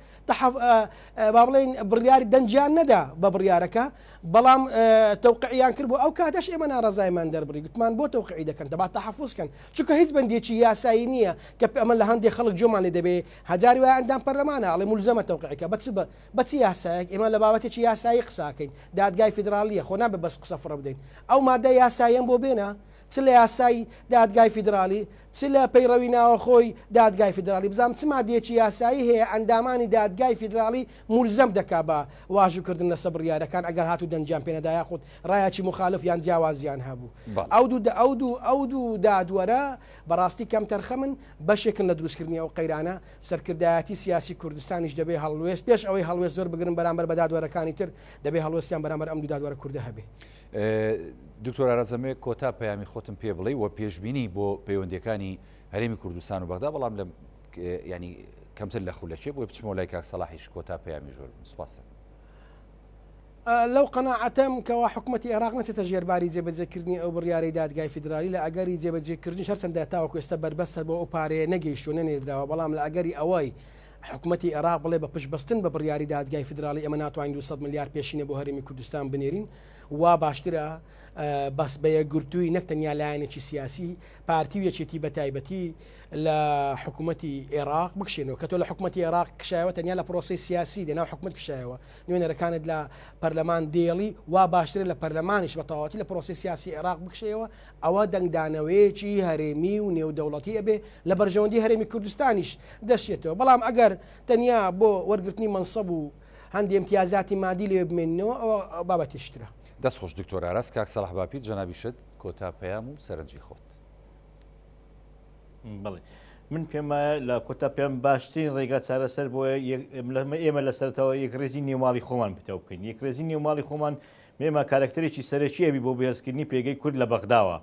با بڵێن بڕیاری دەنجیان نەدا بە بڕیارەکە بەڵام تەوقعیان کرد بۆ ئەو کاتەش ئێمە ناڕزایمان دەربڕی گوتمان بۆ تەوقعی دەکەن دەبات تەحەفوزکەن چونکە هیچ بەندێکی یاسایی نییە کە ئەمە لە هەندێک خەڵک جۆمان لێ دەبێ هەجاری وای ئەندام پەرلەمانە ئەڵێ مولزەمە تەوقعەکە بەچی یاسایەک ئێمە لە بابەتێکی یاسایی قساکەین دادگای فیدرالیە خۆ نابێ بەس قسە فڕە بدەین ئەو مادە یاساییان بۆ بێنە چ لە یاسایی دادگای فیدرالی چ لە پەیڕەوی ناوەخۆی دادگای فیدرالی بزانام چ مادەیەکی یاسایی هەیە ئەندامانی دادگای فیدرالی مولزەم دەکا بە واژووکردن لەسەر بڕیارەکان ئەگەر هاتوو دەنجیان پێنەدا یاخود ڕایەکی مخالف یان جیاوازیان هەبوو ئەو دوو دادوەرە بەڕاستی کەم تەرخە من بەشێکن لە دروستکردنی ئەو قەیرانە سەرکردایەتی سیاسی کوردستانیش دەبێ هەڵوێست پێش ئەوەی هەڵوێست زۆر بگرن بەرامبەر بە دادوەرەکانی تر دەبێ هەڵوێستیان بەرامبەر ئەم دوو دادوەرە کوردە هەبێ دکتۆر ئارازەمەیە کۆتا پەیامی خۆتم پێ بڵێ و پێشبینی بۆ پەیوەندیەکانی هەرێمی کوردستان و بەغدا بەڵام لە ینی کەمتر لە خولەچێ بۆ بچمەوە لای کاک سەلاحیش کۆتا پەیامی زۆر سوپاسە لەو قەناعەتەم کەوا حکوومەتی عێراق نەچێتە ژێرباری جێبەجێکردنی ئەو بڕیارەی دادگای فیدرالی لە ئەگەری جێبەجێکردنی هەرچەندە تاوەکو ئێستا بەربەستە بۆ ئەو پارەیە نەگەیشت و نەنێردراوە بەڵام لە ئەگەری ئەوەی حکوومەتی عێراق بڵێ بە پشتبەستن بە بڕیاری دادگای فیدرالی ئەمە ناتوانین 200 ملیار پێشینە بۆ هەرێمی کوردستان بنێرین وا باشترە بەس بە یەکگرتووی نەک تەنیا لایەنێکی سیاسی پارتی و یەکێتی بەتایبەتی لە حکوومەتی عێراق بکشێنەوە کە تۆ لە حکوومەتی عێراق کشایەوە تەنیا لە پرۆسی سیاسی لەناو حکوومەت کشایەوە نوێنەرەکانت لە پەرلەمان دێڵی وا باشترە لە پەرلەمانیش بە تەواوەتی لە پرۆسی سیاسی عێراق بکشەوە ئەوە دەنگدانەوەیەکی هەرێمی و نێودەوڵەتی ئەبێ لە بەرژەوەندی هەرێمی کوردستانیش دەشێتەوە بەڵام ئەگەر تەنیا بۆ وەرگرتنی منسەب و هەندی امتیازاتی مادی لێ بمێننەوە ئەوە بابەتێشترە دەستخۆش دکتۆر ئاراس کاک سەلاح باپیر جەنابی شت کۆتا پەیام و سەرنجی خۆت بڵێ من پێم وایە لە کۆتا پێم باشترین ڕێگا چارەسەر بۆ ئێمە لەسەرەوە یەکڕێزی نێوماڵی خۆمان پێوە بکەین یەکڕێزی نێوماڵی خۆمان مێمە کارکتەرێکی سەرەکی ئەبی بۆ بەهێزکردنی پێگەی کورد لە بەغداوە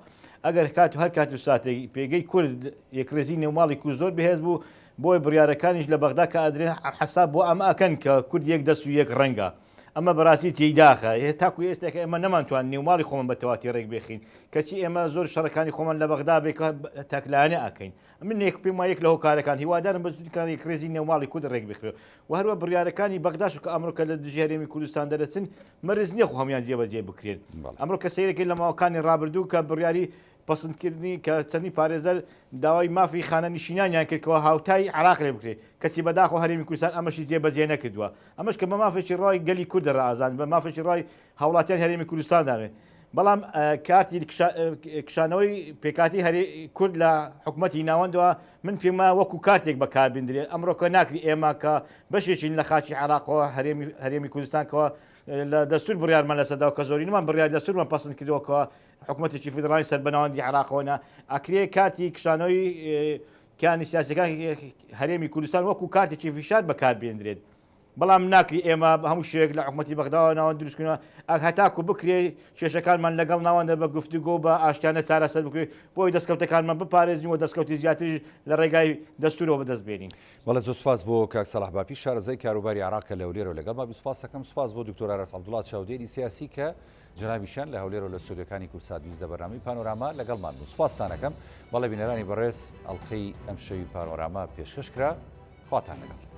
ئەگەر هەر کات و ساتێک پێگەی کورد یەکرێزی نێوماڵی کورد زۆر بەهێز بوو بۆی بڕیارەکانیش لە بەغدا کە ئەدرێن حساب بۆ ئەمە ئەکەن کە کورد یەک دەست و یەک ڕەنگە ئەمە بەڕاستی تێیداخە تاکو ئێستاکە ئێمە نەمانتوان نێوماڵی خۆمان بە تەواتی ڕێک بێخین کەچی ئێمە زۆر شەڕەکانی خۆمان لە بەغدا بێکە تاکلانە ئەکەین من پێم وایە یەک لە هۆکارەکان هیوادارم بە زودکانی کرێزی نێوماڵی کورد ڕێک بخرێت و هەروە بڕیارەکانی بەغداش کە ئەمڕۆکە لە دژی هەرێمی کوردستان دەرەچن مەرز نییە خۆ هەمیان جێبەجێ بکرێن ئەمڕۆ کە سەیرەکەی لە ماوەکانی ڕابردوو کە بڕیاری پسندکردنی کە چەندی پارێزەر داوای مافی خانە نشینانیان کردکەوە هاوتای عراق لێ بکرێت کەچی بەداخۆ هەرێمی کوردستان ئەمەشی جێبەجێ نەکردووە ئەمەش کە بە مافێکی ڕای گەلی کوردە ڕازان بە مافێکی ڕای هاوڵاتیان هەرێمی کوردستان دانێت بەڵام کاتی کشانەوەی پێکاتی کورد لە حکوومەتی ناوەندەوە من پێما وەکو کاتێک بەکاربیندرێت ئەمڕۆکە ناکری ئێمە کە بەشێکین لە خاچی عراقەوە هەرێمی کوردستانکەوە لە دەستور بڕیارمان لەسەرداوە کە زۆرینمان بڕیار دەستورمان پسند کردەوەکەوە حکوومەتێکی فیدرالی سەر بەناوەندی عراقەوەە ئەکرێ کاتی کشانەوەی کیانی سیاسەکان هەرێمی کوردستان وەکو کاتێکی فیشار بەکاربێنرێت بەڵام ناکری ئێمە حموو شوێک لە حکوومەتی بەغداوە ناوەند دروستکردنەوە هەتاکو بکرێ کێشەکانمان لەگەڵ ناوەندە بە گفتوگۆ بە ئاشتیانە چارەسەر بکرێت بۆی دەستکەوتەکانمان بپارێزینەوە دەستکەوتی زیاتریش لە ڕێگای دەستورەوە بەدەست بێنین. بەڵێ زۆر سوپاس بۆ کاک سەلاح باپی شارەزای کاروباری عراقە لە هەولێرەوە لەگەڵ ما سوپاس دەکەم سوپاس بۆ دکتۆر ئاراس عەبدوڵڵا چاودێری سیاسی کە جنابیشان لە هەولێرەوە لە سودەکانی کورسات ویزدە بەرنامەی پانۆراما لەگەڵمان بوو سوپاسدانەکەم بەڵێ بینەرانی بەڕێز ئەڵقەی ئەم شەوی پانۆراما پێشکەش کرا خواتان لەگەڵ